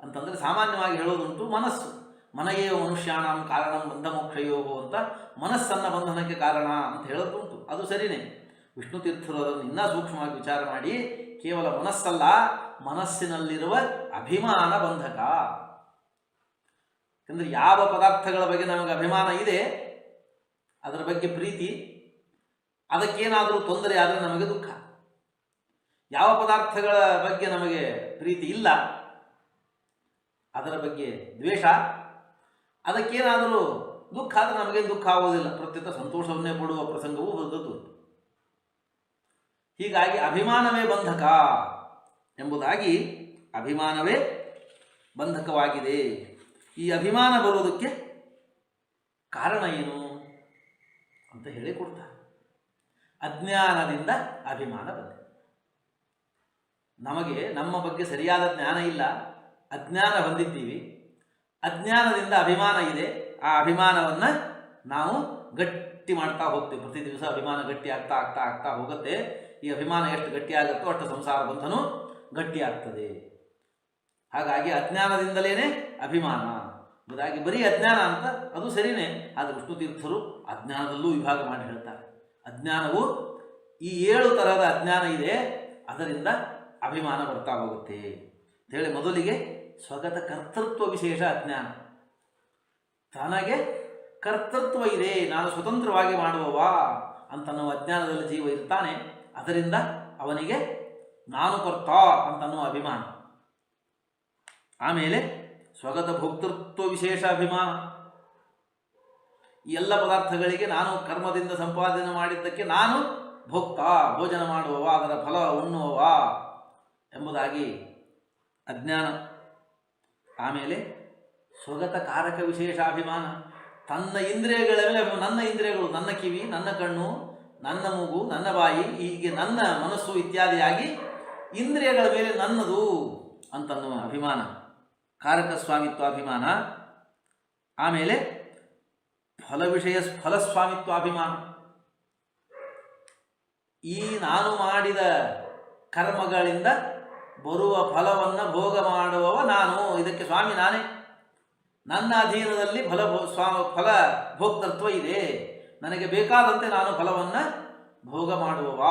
ಅಂತಂದರೆ ಸಾಮಾನ್ಯವಾಗಿ ಹೇಳೋದುಂಟು ಮನಸ್ಸು. ಮನಯೇವ ಮನುಷ್ಯಾಣಂ ಕಾರಣಂ ಬಂಧ ಮೋಕ್ಷಯೋಗೋ ಅಂತ ಮನಸ್ಸನ್ನ ಬಂಧನಕ್ಕೆ ಕಾರಣ ಅಂತ ಹೇಳೋದುಂಟು. ಅದು ಸರಿಯೇ. ವಿಷ್ಣು ತೀರ್ಥರು ಅದನ್ನು ಇನ್ನೂ ಸೂಕ್ಷ್ಮವಾಗಿ ವಿಚಾರ ಮಾಡಿ ಕೇವಲ ಮನಸ್ಸಲ್ಲ, ಮನಸ್ಸಿನಲ್ಲಿರುವ ಅಭಿಮಾನ ಬಂಧಕ. ಯಾಕಂದರೆ ಯಾವ ಪದಾರ್ಥಗಳ ಬಗ್ಗೆ ನಮಗೆ ಅಭಿಮಾನ ಇದೆ, ಅದರ ಬಗ್ಗೆ ಪ್ರೀತಿ, ಅದಕ್ಕೇನಾದರೂ ತೊಂದರೆ ಆದರೆ ನಮಗೆ ದುಃಖ. ಯಾವ ಪದಾರ್ಥಗಳ ಬಗ್ಗೆ ನಮಗೆ ಪ್ರೀತಿ ಇಲ್ಲ, ಅದರ ಬಗ್ಗೆ ದ್ವೇಷ, ಅದಕ್ಕೇನಾದರೂ ದುಃಖ ಆದರೆ ನಮಗೆ ದುಃಖ ಆಗುವುದಿಲ್ಲ, ಪ್ರತ್ಯುತ್ತ ಸಂತೋಷವನ್ನೇ ಪಡುವ ಪ್ರಸಂಗವೂ ಬರುವುದು. ಹೀಗಾಗಿ ಅಭಿಮಾನವೇ ಬಂಧಕ ಎಂಬುದಾಗಿ, ಅಭಿಮಾನವೇ ಬಂಧಕವಾಗಿದೆ. ಈ ಅಭಿಮಾನ ಬರುವುದಕ್ಕೆ ಕಾರಣ ಏನು ಅಂತ ಹೇಳಿ ಕೊಡ್ತಾರೆ. ಅಜ್ಞಾನದಿಂದ ಅಭಿಮಾನ ಬಂದಿದೆ. ನಮಗೆ ನಮ್ಮ ಬಗ್ಗೆ ಸರಿಯಾದ ಜ್ಞಾನ ಇಲ್ಲ, ಅಜ್ಞಾನ ಹೊಂದಿದ್ದೀವಿ. ಅಜ್ಞಾನದಿಂದ ಅಭಿಮಾನ ಇದೆ. ಆ ಅಭಿಮಾನವನ್ನು ನಾವು ಗಟ್ಟಿ ಮಾಡ್ತಾ ಹೋಗ್ತೀವಿ. ಪ್ರತಿ ದಿವಸ ಅಭಿಮಾನ ಗಟ್ಟಿ ಆಗ್ತಾ ಆಗ್ತಾ ಆಗ್ತಾ ಹೋಗುತ್ತೆ. ಈ ಅಭಿಮಾನ ಎಷ್ಟು ಗಟ್ಟಿಯಾಗುತ್ತೋ ಅಷ್ಟು ಸಂಸಾರ ಬಂಧನೂ ಗಟ್ಟಿಯಾಗ್ತದೆ. ಹಾಗಾಗಿ ಅಜ್ಞಾನದಿಂದಲೇ ಅಭಿಮಾನ. ಹಾಗಾಗಿ ಬರೀ ಅಜ್ಞಾನ ಅಂತ ಅದು ಸರಿಯೇ, ಆದರೆ ವಿಷ್ಣು ತೀರ್ಥರು ಅಜ್ಞಾನದಲ್ಲೂ ವಿಭಾಗ ಮಾಡಿ ಹೇಳ್ತಾರೆ. ಅಜ್ಞಾನವು ಈ 7 ತರಹದ ಅಜ್ಞಾನ ಇದೆ, ಅದರಿಂದ ಅಭಿಮಾನ ಬರ್ತಾ ಹೋಗುತ್ತೆ ಹೇಳಿ. ಮೊದಲಿಗೆ ಸ್ವಗತ ಕರ್ತೃತ್ವ ವಿಶೇಷ ಅಜ್ಞಾನ. ತನಗೆ ಕರ್ತೃತ್ವ ಇದೆ, ನಾನು ಸ್ವತಂತ್ರವಾಗಿ ಮಾಡುವವ ಅಂತನ್ನುವ ಅಜ್ಞಾನದಲ್ಲಿ ಜೀವ ಇರ್ತಾನೆ. ಅದರಿಂದ ಅವನಿಗೆ ನಾನು ಕರ್ತ ಅಂತನ್ನುವ ಅಭಿಮಾನ. ಆಮೇಲೆ ಸ್ವಗತ ಭೋಕ್ತೃತ್ವ ವಿಶೇಷ ಅಭಿಮಾನ. ಈ ಎಲ್ಲ ಪದಾರ್ಥಗಳಿಗೆ ನಾನು ಕರ್ಮದಿಂದ ಸಂಪಾದನೆ ಮಾಡಿದ್ದಕ್ಕೆ ನಾನು ಭೋಕ್ತ, ಭೋಜನ ಮಾಡುವವ, ಅದರ ಫಲ ಉಣ್ಣುವವ ಎಂಬುದಾಗಿ ಅಜ್ಞಾನ. ಆಮೇಲೆ ಸ್ವಗತ ಕಾರಕ ವಿಶೇಷಾಭಿಮಾನ. ತನ್ನ ಇಂದ್ರಿಯಗಳ ಮೇಲೆ, ನನ್ನ ಇಂದ್ರಿಯಗಳು, ನನ್ನ ಕಿವಿ, ನನ್ನ ಕಣ್ಣು, ನನ್ನ ಮೂಗು, ನನ್ನ ಬಾಯಿ, ಹೀಗೆ ನನ್ನ ಮನಸ್ಸು ಇತ್ಯಾದಿಯಾಗಿ ಇಂದ್ರಿಯಗಳ ಮೇಲೆ ನನ್ನದು ಅಂತನ್ನುವ ಅಭಿಮಾನ, ಕಾರಕ ಸ್ವಾಮಿತ್ವಾಭಿಮಾನ. ಆಮೇಲೆ ಫಲಸ್ವಾಮಿತ್ವಾಭಿಮಾನ. ಈ ನಾನು ಮಾಡಿದ ಕರ್ಮಗಳಿಂದ ಬರುವ ಫಲವನ್ನು ಭೋಗ ಮಾಡುವವ ನಾನು, ಇದಕ್ಕೆ ಸ್ವಾಮಿ ನಾನೇ, ನನ್ನ ಅಧೀನದಲ್ಲಿ ಫಲ ಭೋಕ್ತೃತ್ವ ಇದೆ, ನನಗೆ ಬೇಕಾದಂತೆ ನಾನು ಫಲವನ್ನು ಭೋಗ ಮಾಡುವವ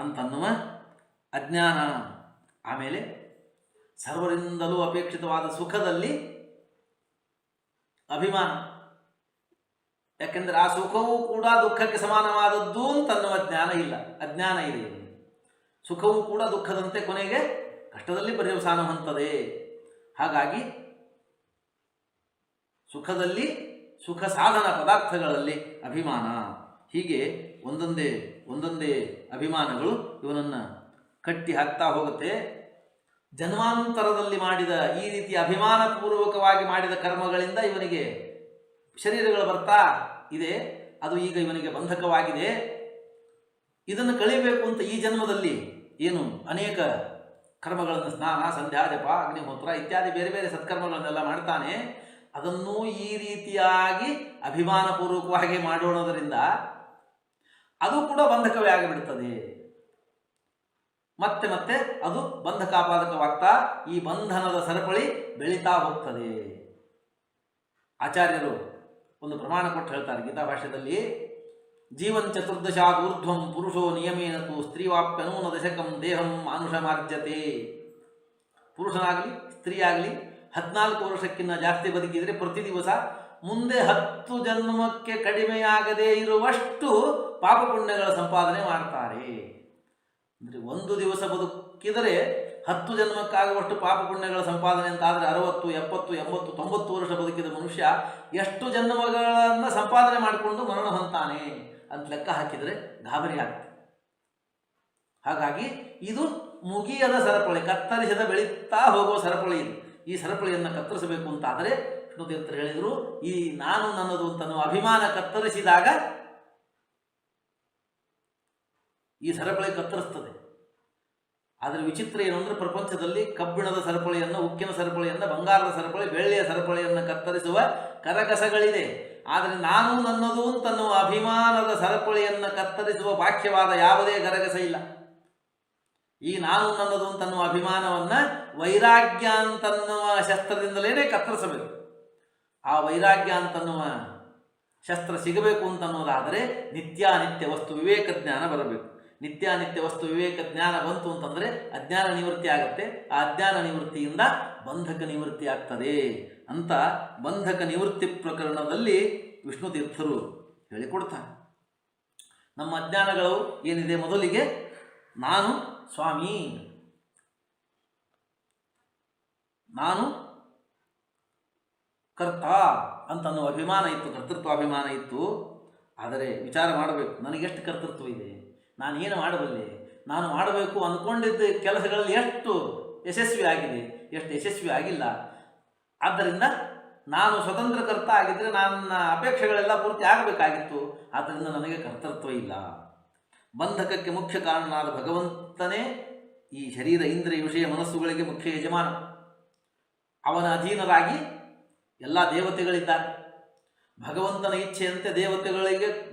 ಅಂತನ್ನುವ ಅಜ್ಞಾನ. ಆಮೇಲೆ ಸರ್ವರಿಂದಲೂ ಅಪೇಕ್ಷಿತವಾದ ಸುಖದಲ್ಲಿ ಅಭಿಮಾನ. ಯಾಕೆಂದರೆ ಆ ಸುಖವೂ ಕೂಡ ದುಃಖಕ್ಕೆ ಸಮಾನವಾದದ್ದು ಅಂತನ್ನುವ ಅಜ್ಞಾನ ಇದೆ. ಸುಖವೂ ಕೂಡ ದುಃಖದಂತೆ ಕೊನೆಗೆ ಕಷ್ಟದಲ್ಲಿ ಪರ್ಯವಸಾನ ಹೊಂದುತ್ತದೆ. ಹಾಗಾಗಿ ಸುಖದಲ್ಲಿ, ಸುಖ ಸಾಧನ ಪದಾರ್ಥಗಳಲ್ಲಿ ಅಭಿಮಾನ. ಹೀಗೆ ಒಂದೊಂದೇ ಅಭಿಮಾನಗಳು ಇವನನ್ನು ಕಟ್ಟಿ ಹಾಕ್ತಾ ಹೋಗುತ್ತೆ. ಜನ್ಮಾಂತರದಲ್ಲಿ ಮಾಡಿದ ಈ ರೀತಿ ಅಭಿಮಾನಪೂರ್ವಕವಾಗಿ ಮಾಡಿದ ಕರ್ಮಗಳಿಂದ ಇವನಿಗೆ ಶರೀರಗಳು ಬರ್ತಾ ಇದೆ. ಅದು ಈಗ ಇವನಿಗೆ ಬಂಧಕವಾಗಿದೆ. ಇದನ್ನು ಕಳಿಬೇಕು ಅಂತ ಈ ಜನ್ಮದಲ್ಲಿ ಏನು ಅನೇಕ ಕರ್ಮಗಳನ್ನು, ಸ್ನಾನ, ಸಂಧ್ಯಾ, ಜಪ, ಅಗ್ನಿಹೋತ್ರ ಇತ್ಯಾದಿ ಬೇರೆ ಬೇರೆ ಸತ್ಕರ್ಮಗಳನ್ನೆಲ್ಲ ಮಾಡ್ತಾನೆ. ಅದನ್ನೂ ಈ ರೀತಿಯಾಗಿ ಅಭಿಮಾನಪೂರ್ವಕವಾಗಿ ಮಾಡೋಣದರಿಂದ ಅದು ಕೂಡ ಬಂಧಕವೇ ಆಗಿಬಿಡ್ತದೆ. ಮತ್ತೆ ಮತ್ತೆ ಅದು ಬಂಧಕಾಪಾದಕವಾಗ್ತಾ ಈ ಬಂಧನದ ಸರಪಳಿ ಬೆಳೀತಾ ಹೋಗ್ತದೆ. ಆಚಾರ್ಯರು ಒಂದು ಪ್ರಮಾಣ ಕೊಟ್ಟು ಹೇಳ್ತಾರೆ ಗೀತಾ ಭಾಷ್ಯದಲ್ಲಿ, ಜೀವನ್ ಚತುರ್ದಶಾದ್ ಊರ್ಧ್ವಂ ಪುರುಷೋ ನಿಯಮೇನತು ಸ್ತ್ರೀವಾಪ್ಯನೂನ ದಶಕಂ ದೇಹಂ ಮಾನುಷಮಾರ್ಜತೆ. ಪುರುಷನಾಗಲಿ ಸ್ತ್ರೀಯಾಗಲಿ 14 ವರ್ಷಕ್ಕಿಂತ ಜಾಸ್ತಿ ಬದುಕಿದರೆ ಪ್ರತಿ ದಿವಸ ಮುಂದೆ 10 ಜನ್ಮಕ್ಕೆ ಕಡಿಮೆಯಾಗದೇ ಇರುವಷ್ಟು ಪಾಪ ಪುಣ್ಯಗಳ ಸಂಪಾದನೆ ಮಾಡ್ತಾರೆ. ಅಂದರೆ ಒಂದು ದಿವಸ ಬದುಕಿದರೆ 10 ಜನ್ಮಕ್ಕಾಗುವಷ್ಟು ಪಾಪ ಪುಣ್ಯಗಳ ಸಂಪಾದನೆ ಅಂತಾದರೆ 60, 70, 80, 90 ವರ್ಷ ಬದುಕಿದ ಮನುಷ್ಯ ಎಷ್ಟು ಜನ್ಮಗಳನ್ನು ಸಂಪಾದನೆ ಮಾಡಿಕೊಂಡು ಮರಣ ಹೊಂತಾನೆ ಅಂತ ಲೆಕ್ಕ ಹಾಕಿದರೆ ಗಾಬರಿ ಆಗ್ತದೆ. ಹಾಗಾಗಿ ಇದು ಮುಗಿಯದ ಸರಪಳಿ, ಕತ್ತರಿಸದ ಬೆಳೀತಾ ಹೋಗುವ ಸರಪಳಿ ಇದು. ಈ ಸರಪಳಿಯನ್ನು ಕತ್ತರಿಸಬೇಕು ಅಂತಾದರೆ ವಿಷ್ಣುತೀರ್ಥರು ಹೇಳಿದರು, ಈ ನಾನು ನನ್ನದು ಅಂತನ್ನುವ ಅಭಿಮಾನ ಕತ್ತರಿಸಿದಾಗ ಈ ಸರಪಳಿ ಕತ್ತರಿಸ್ತದೆ. ಆದರೆ ವಿಚಿತ್ರ ಏನು ಅಂದರೆ, ಪ್ರಪಂಚದಲ್ಲಿ ಕಬ್ಬಿಣದ ಸರಪಳಿಯನ್ನು, ಉಕ್ಕಿನ ಸರಪಳಿಯನ್ನು, ಬಂಗಾರದ ಸರಪಳಿ, ಬೆಳ್ಳಿಯ ಸರಪಳಿಯನ್ನು ಕತ್ತರಿಸುವ ಕರಕಸಗಳಿದೆ. ಆದರೆ ನಾನು ನನ್ನದು ಅಂತನ್ನುವ ಅಭಿಮಾನದ ಸರಪಳಿಯನ್ನು ಕತ್ತರಿಸುವ ಬಾಹ್ಯವಾದ ಯಾವುದೇ ಕರಗಸ ಇಲ್ಲ. ಈ ನಾನು ನನ್ನದು ಅಂತನ್ನುವ ಅಭಿಮಾನವನ್ನು ವೈರಾಗ್ಯ ಅಂತನ್ನುವ ಶಸ್ತ್ರದಿಂದಲೇ ಕತ್ತರಿಸಬೇಕು. ಆ ವೈರಾಗ್ಯ ಅಂತನ್ನುವ ಶಸ್ತ್ರ ಸಿಗಬೇಕು ಅಂತನ್ನೋದಾದರೆ ನಿತ್ಯಾನಿತ್ಯ ವಸ್ತು ವಿವೇಕ ಜ್ಞಾನ ಬರಬೇಕು. ನಿತ್ಯಾನಿತ್ಯ ವಸ್ತು ವಿವೇಕ ಜ್ಞಾನ ಬಂತು ಅಂತಂದರೆ ಅಜ್ಞಾನ ನಿವೃತ್ತಿ ಆಗುತ್ತೆ. ಆ ಅಜ್ಞಾನ ನಿವೃತ್ತಿಯಿಂದ ಬಂಧಕ ನಿವೃತ್ತಿ ಆಗ್ತದೆ ಅಂತ ಬಂಧಕ ನಿವೃತ್ತಿ ಪ್ರಕರಣದಲ್ಲಿ ವಿಷ್ಣು ತೀರ್ಥರು ಹೇಳಿಕೊಡ್ತಾರೆ. ನಮ್ಮ ಅಜ್ಞಾನಗಳು ಏನಿದೆ, ಮೊದಲಿಗೆ ನಾನು ಸ್ವಾಮಿ, ನಾನು ಕರ್ತ ಅಂತನ್ನುವ ಅಭಿಮಾನ ಇತ್ತು, ಕರ್ತೃತ್ವಾಭಿಮಾನ ಇತ್ತು. ಆದರೆ ವಿಚಾರ ಮಾಡಬೇಕು, ನನಗೆಷ್ಟು ಕರ್ತೃತ್ವ ಇದೆ, ನಾನು ಏನು ಮಾಡಬಲ್ಲೆ, ನಾನು ಮಾಡಬೇಕು ಅಂದ್ಕೊಂಡಿದ್ದ ಕೆಲಸಗಳಲ್ಲಿ ಎಷ್ಟು ಯಶಸ್ವಿ ಆಗಿದೆ, ಎಷ್ಟು ಯಶಸ್ವಿ ಆಗಿಲ್ಲ. ಆದ್ದರಿಂದ ನಾನು ಸ್ವತಂತ್ರ ಕರ್ತ ಆಗಿದ್ದರೆ ನನ್ನ ಅಪೇಕ್ಷೆಗಳೆಲ್ಲ ಪೂರ್ತಿ ಆಗಬೇಕಾಗಿತ್ತು. ಆದ್ದರಿಂದ ನನಗೆ ಕರ್ತೃತ್ವ ಇಲ್ಲ. ಬಂಧಕಕ್ಕೆ ಮುಖ್ಯ ಕಾರಣನಾದ ಭಗವಂತನೇ ಈ ಶರೀರ ಇಂದ್ರಿಯ ವಿಷಯ ಮನಸ್ಸುಗಳಿಗೆ ಮುಖ್ಯ ಯಜಮಾನ. ಅವನ ಅಧೀನರಾಗಿ ಎಲ್ಲ ದೇವತೆಗಳಿದ್ದಾರೆ. ಭಗವಂತನ ಇಚ್ಛೆಯಂತೆ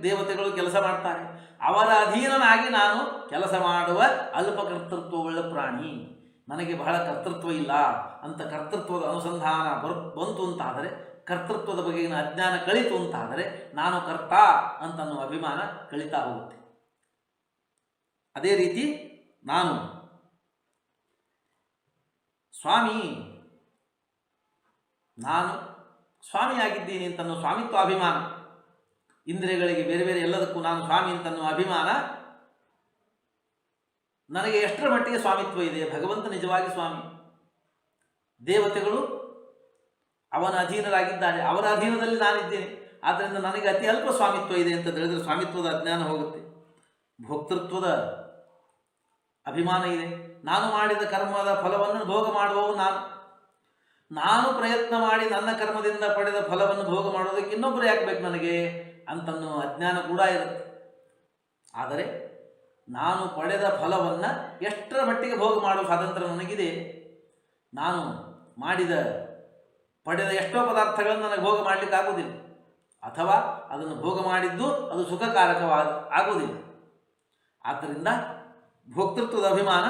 ದೇವತೆಗಳು ಕೆಲಸ ಮಾಡ್ತಾರೆ. ಅವರ ಅಧೀನನಾಗಿ ನಾನು ಕೆಲಸ ಮಾಡುವ ಅಲ್ಪ ಕರ್ತೃತ್ವವುಳ್ಳ ಪ್ರಾಣಿ. ನನಗೆ ಬಹಳ ಕರ್ತೃತ್ವ ಇಲ್ಲ ಅಂತ ಕರ್ತೃತ್ವದ ಅನುಸಂಧಾನ ಬಂತು ಅಂತಾದರೆ, ಕರ್ತೃತ್ವದ ಬಗೆಗಿನ ಅಜ್ಞಾನ ಕಳಿತು ಅಂತಾದರೆ ನಾನು ಕರ್ತ ಅಂತನ್ನುವ ಅಭಿಮಾನ ಕಳೀತಾ ಹೋಗುತ್ತೆ. ಅದೇ ರೀತಿ ನಾನು ಸ್ವಾಮಿಯಾಗಿದ್ದೀನಿ ಅಂತನ್ನೋ ಸ್ವಾಮಿತ್ವಾಭಿಮಾನ, ಇಂದ್ರಿಯಗಳಿಗೆ ಬೇರೆ ಬೇರೆ ಎಲ್ಲದಕ್ಕೂ ನಾನು ಸ್ವಾಮಿ ಅಂತನ್ನುವ ಅಭಿಮಾನ ನನಗೆ ಎಷ್ಟರ ಮಟ್ಟಿಗೆ ಸ್ವಾಮಿತ್ವ ಇದೆ? ಭಗವಂತ ನಿಜವಾಗಿ ಸ್ವಾಮಿ, ದೇವತೆಗಳು ಅವನ ಅಧೀನರಾಗಿದ್ದಾರೆ, ಅವರ ಅಧೀನದಲ್ಲಿ ನಾನಿದ್ದೇನೆ. ಆದ್ದರಿಂದ ನನಗೆ ಅತಿ ಅಲ್ಪ ಸ್ವಾಮಿತ್ವ ಇದೆ ಅಂತ ಹೇಳಿದ್ರೆ ಸ್ವಾಮಿತ್ವದ ಅಜ್ಞಾನ ಹೋಗುತ್ತೆ. ಭೋಕ್ತೃತ್ವದ ಅಭಿಮಾನ ಇದೆ. ನಾನು ಮಾಡಿದ ಕರ್ಮದ ಫಲವನ್ನು ಭೋಗ ಮಾಡುವವು ನಾನು ಪ್ರಯತ್ನ ಮಾಡಿ ನನ್ನ ಕರ್ಮದಿಂದ ಪಡೆದ ಫಲವನ್ನು ಭೋಗ ಮಾಡೋದಕ್ಕೆ ಇನ್ನೊಬ್ಬರು ಯಾಕೆ ಬೇಕು ನನಗೆ ಅಂತನ್ನೋ ಅಜ್ಞಾನ ಕೂಡ ಇರುತ್ತೆ. ಆದರೆ ನಾನು ಪಡೆದ ಫಲವನ್ನು ಎಷ್ಟರ ಮಟ್ಟಿಗೆ ಭೋಗ ಮಾಡುವ ಸ್ವಾತಂತ್ರ್ಯ ನನಗಿದೆ. ನಾನು ಪಡೆದ ಎಷ್ಟೋ ಪದಾರ್ಥಗಳನ್ನು ನನಗೆ ಭೋಗ ಮಾಡಲಿಕ್ಕೆ ಆಗುವುದಿಲ್ಲ, ಅಥವಾ ಅದನ್ನು ಭೋಗ ಮಾಡಿದ್ದು ಅದು ಆಗುವುದಿಲ್ಲ. ಆದ್ದರಿಂದ ಭೋಕ್ತೃತ್ವದ ಅಭಿಮಾನ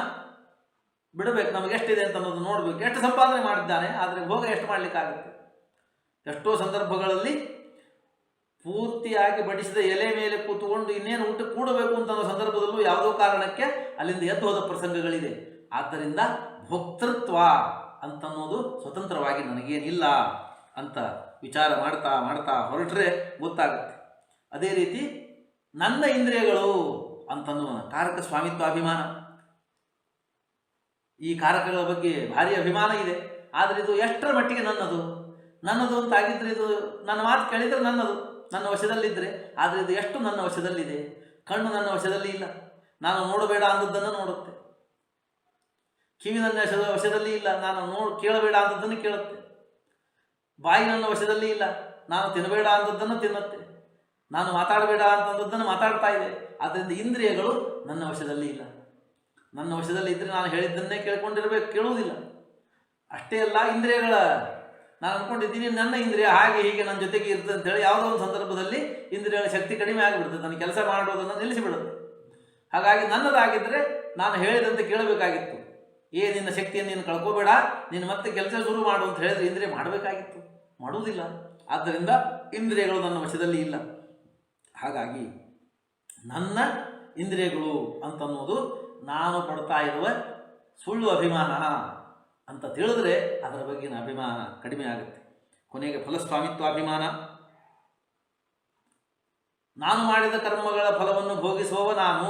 ಬಿಡಬೇಕು. ನಮಗೆ ಎಷ್ಟಿದೆ ಅಂತ ಅನ್ನೋದು ನೋಡಬೇಕು. ಎಷ್ಟು ಸಂಪಾದನೆ ಮಾಡಿದ್ದಾನೆ, ಆದರೆ ಭೋಗ ಎಷ್ಟು ಮಾಡಲಿಕ್ಕಾಗುತ್ತೆ? ಎಷ್ಟೋ ಸಂದರ್ಭಗಳಲ್ಲಿ ಪೂರ್ತಿಯಾಗಿ ಬಡಿಸಿದ ಎಲೆ ಮೇಲೆ ಕೂತ್ಕೊಂಡು ಇನ್ನೇನು ಊಟ ಕೂಡಬೇಕು ಅಂತ ಅನ್ನೋ ಸಂದರ್ಭದಲ್ಲೂ ಯಾವುದೋ ಕಾರಣಕ್ಕೆ ಅಲ್ಲಿಂದ ಎದ್ದು ಹೋದ ಪ್ರಸಂಗಗಳಿದೆ. ಆದ್ದರಿಂದ ಭೋಕ್ತೃತ್ವ ಅಂತನ್ನೋದು ಸ್ವತಂತ್ರವಾಗಿ ನನಗೇನಿಲ್ಲ ಅಂತ ವಿಚಾರ ಮಾಡ್ತಾ ಮಾಡ್ತಾ ಹೊರಟ್ರೆ ಗೊತ್ತಾಗುತ್ತೆ. ಅದೇ ರೀತಿ ನನ್ನ ಇಂದ್ರಿಯಗಳು ಅಂತನ್ನುವ ಕಾರಕ ಸ್ವಾಮಿತ್ವಾಭಿಮಾನ, ಈ ಕಾರಕಗಳ ಬಗ್ಗೆ ಭಾರಿ ಅಭಿಮಾನ ಇದೆ. ಆದರೆ ಇದು ಎಷ್ಟರ ಮಟ್ಟಿಗೆ ನನ್ನದು ಅಂತಾಗಿದ್ದರೆ, ಇದು ನನ್ನ ಮಾತು ಕೇಳಿದರೆ ನನ್ನದು, ನನ್ನ ವಶದಲ್ಲಿದ್ದರೆ. ಆದರೆ ಇದು ಎಷ್ಟು ನನ್ನ ವಶದಲ್ಲಿದೆ? ಕಣ್ಣು ನನ್ನ ವಶದಲ್ಲಿ ಇಲ್ಲ, ನಾನು ನೋಡಬೇಡ ಅಂದದ್ದನ್ನು ನೋಡುತ್ತೆ. ಕಿವಿ ನನ್ನ ವಶದಲ್ಲಿ ಇಲ್ಲ, ನಾನು ಕೇಳಬೇಡ ಅಂದದ್ದನ್ನು ಕೇಳುತ್ತೆ. ಬಾಯಿ ನನ್ನ ವಶದಲ್ಲಿ ಇಲ್ಲ, ನಾನು ತಿನ್ನಬೇಡ ಅಂದದ್ದನ್ನು ತಿನ್ನುತ್ತೆ. ನಾನು ಮಾತಾಡಬೇಡ ಅಂತಂದದ್ದನ್ನು ಮಾತಾಡ್ತಾ ಇದೆ. ಆದ್ದರಿಂದ ಇಂದ್ರಿಯಗಳು ನನ್ನ ವಶದಲ್ಲಿ ಇಲ್ಲ. ನನ್ನ ವಶದಲ್ಲಿ ಇದ್ದರೆ ನಾನು ಹೇಳಿದ್ದನ್ನೇ ಕೇಳುವುದಿಲ್ಲ. ಅಷ್ಟೇ ಅಲ್ಲ, ನಾನು ಅಂದ್ಕೊಂಡಿದ್ದೀನಿ ನನ್ನ ಇಂದ್ರಿಯ ಹಾಗೆ ಹೀಗೆ ನನ್ನ ಜೊತೆಗೆ ಇರ್ತದೆ ಅಂತೇಳಿ ಯಾವುದೋ ಒಂದು ಸಂದರ್ಭದಲ್ಲಿ ಇಂದ್ರಿಯಗಳ ಶಕ್ತಿ ಕಡಿಮೆ ಆಗಿಬಿಡುತ್ತೆ, ನನ್ನ ಕೆಲಸ ಮಾಡೋದನ್ನು ನಿಲ್ಲಿಸಿಬಿಡುತ್ತೆ. ಹಾಗಾಗಿ ನನ್ನದಾಗಿದ್ದರೆ ನಾನು ಹೇಳಿದಂತೆ ಕೇಳಬೇಕಾಗಿತ್ತು. ನಿನ್ನ ಶಕ್ತಿಯನ್ನು ನೀನು ಕಳ್ಕೋಬೇಡ, ನೀನು ಮತ್ತೆ ಕೆಲಸ ಶುರು ಮಾಡು ಅಂತ ಹೇಳಿದ್ರೆ ಇಂದ್ರಿಯ ಮಾಡಬೇಕಾಗಿತ್ತು, ಮಾಡುವುದಿಲ್ಲ. ಆದ್ದರಿಂದ ಇಂದ್ರಿಯಗಳು ನನ್ನ ವಶದಲ್ಲಿ ಇಲ್ಲ. ಹಾಗಾಗಿ ನನ್ನ ಇಂದ್ರಿಯಗಳು ಅಂತನ್ನೋದು ನಾನು ಪಡ್ತಾ ಇರುವ ಸುಳ್ಳು ಅಭಿಮಾನ ಅಂತ ತಿಳಿದ್ರೆ ಅದರ ಬಗ್ಗಿನ ಅಭಿಮಾನ ಕಡಿಮೆ ಆಗುತ್ತೆ. ಕೊನೆಗೆ ಫಲಸ್ವಾಮಿತ್ವಾಭಿಮಾನ, ನಾನು ಮಾಡಿದ ಕರ್ಮಗಳ ಫಲವನ್ನು ಭೋಗಿಸುವವ ನಾನು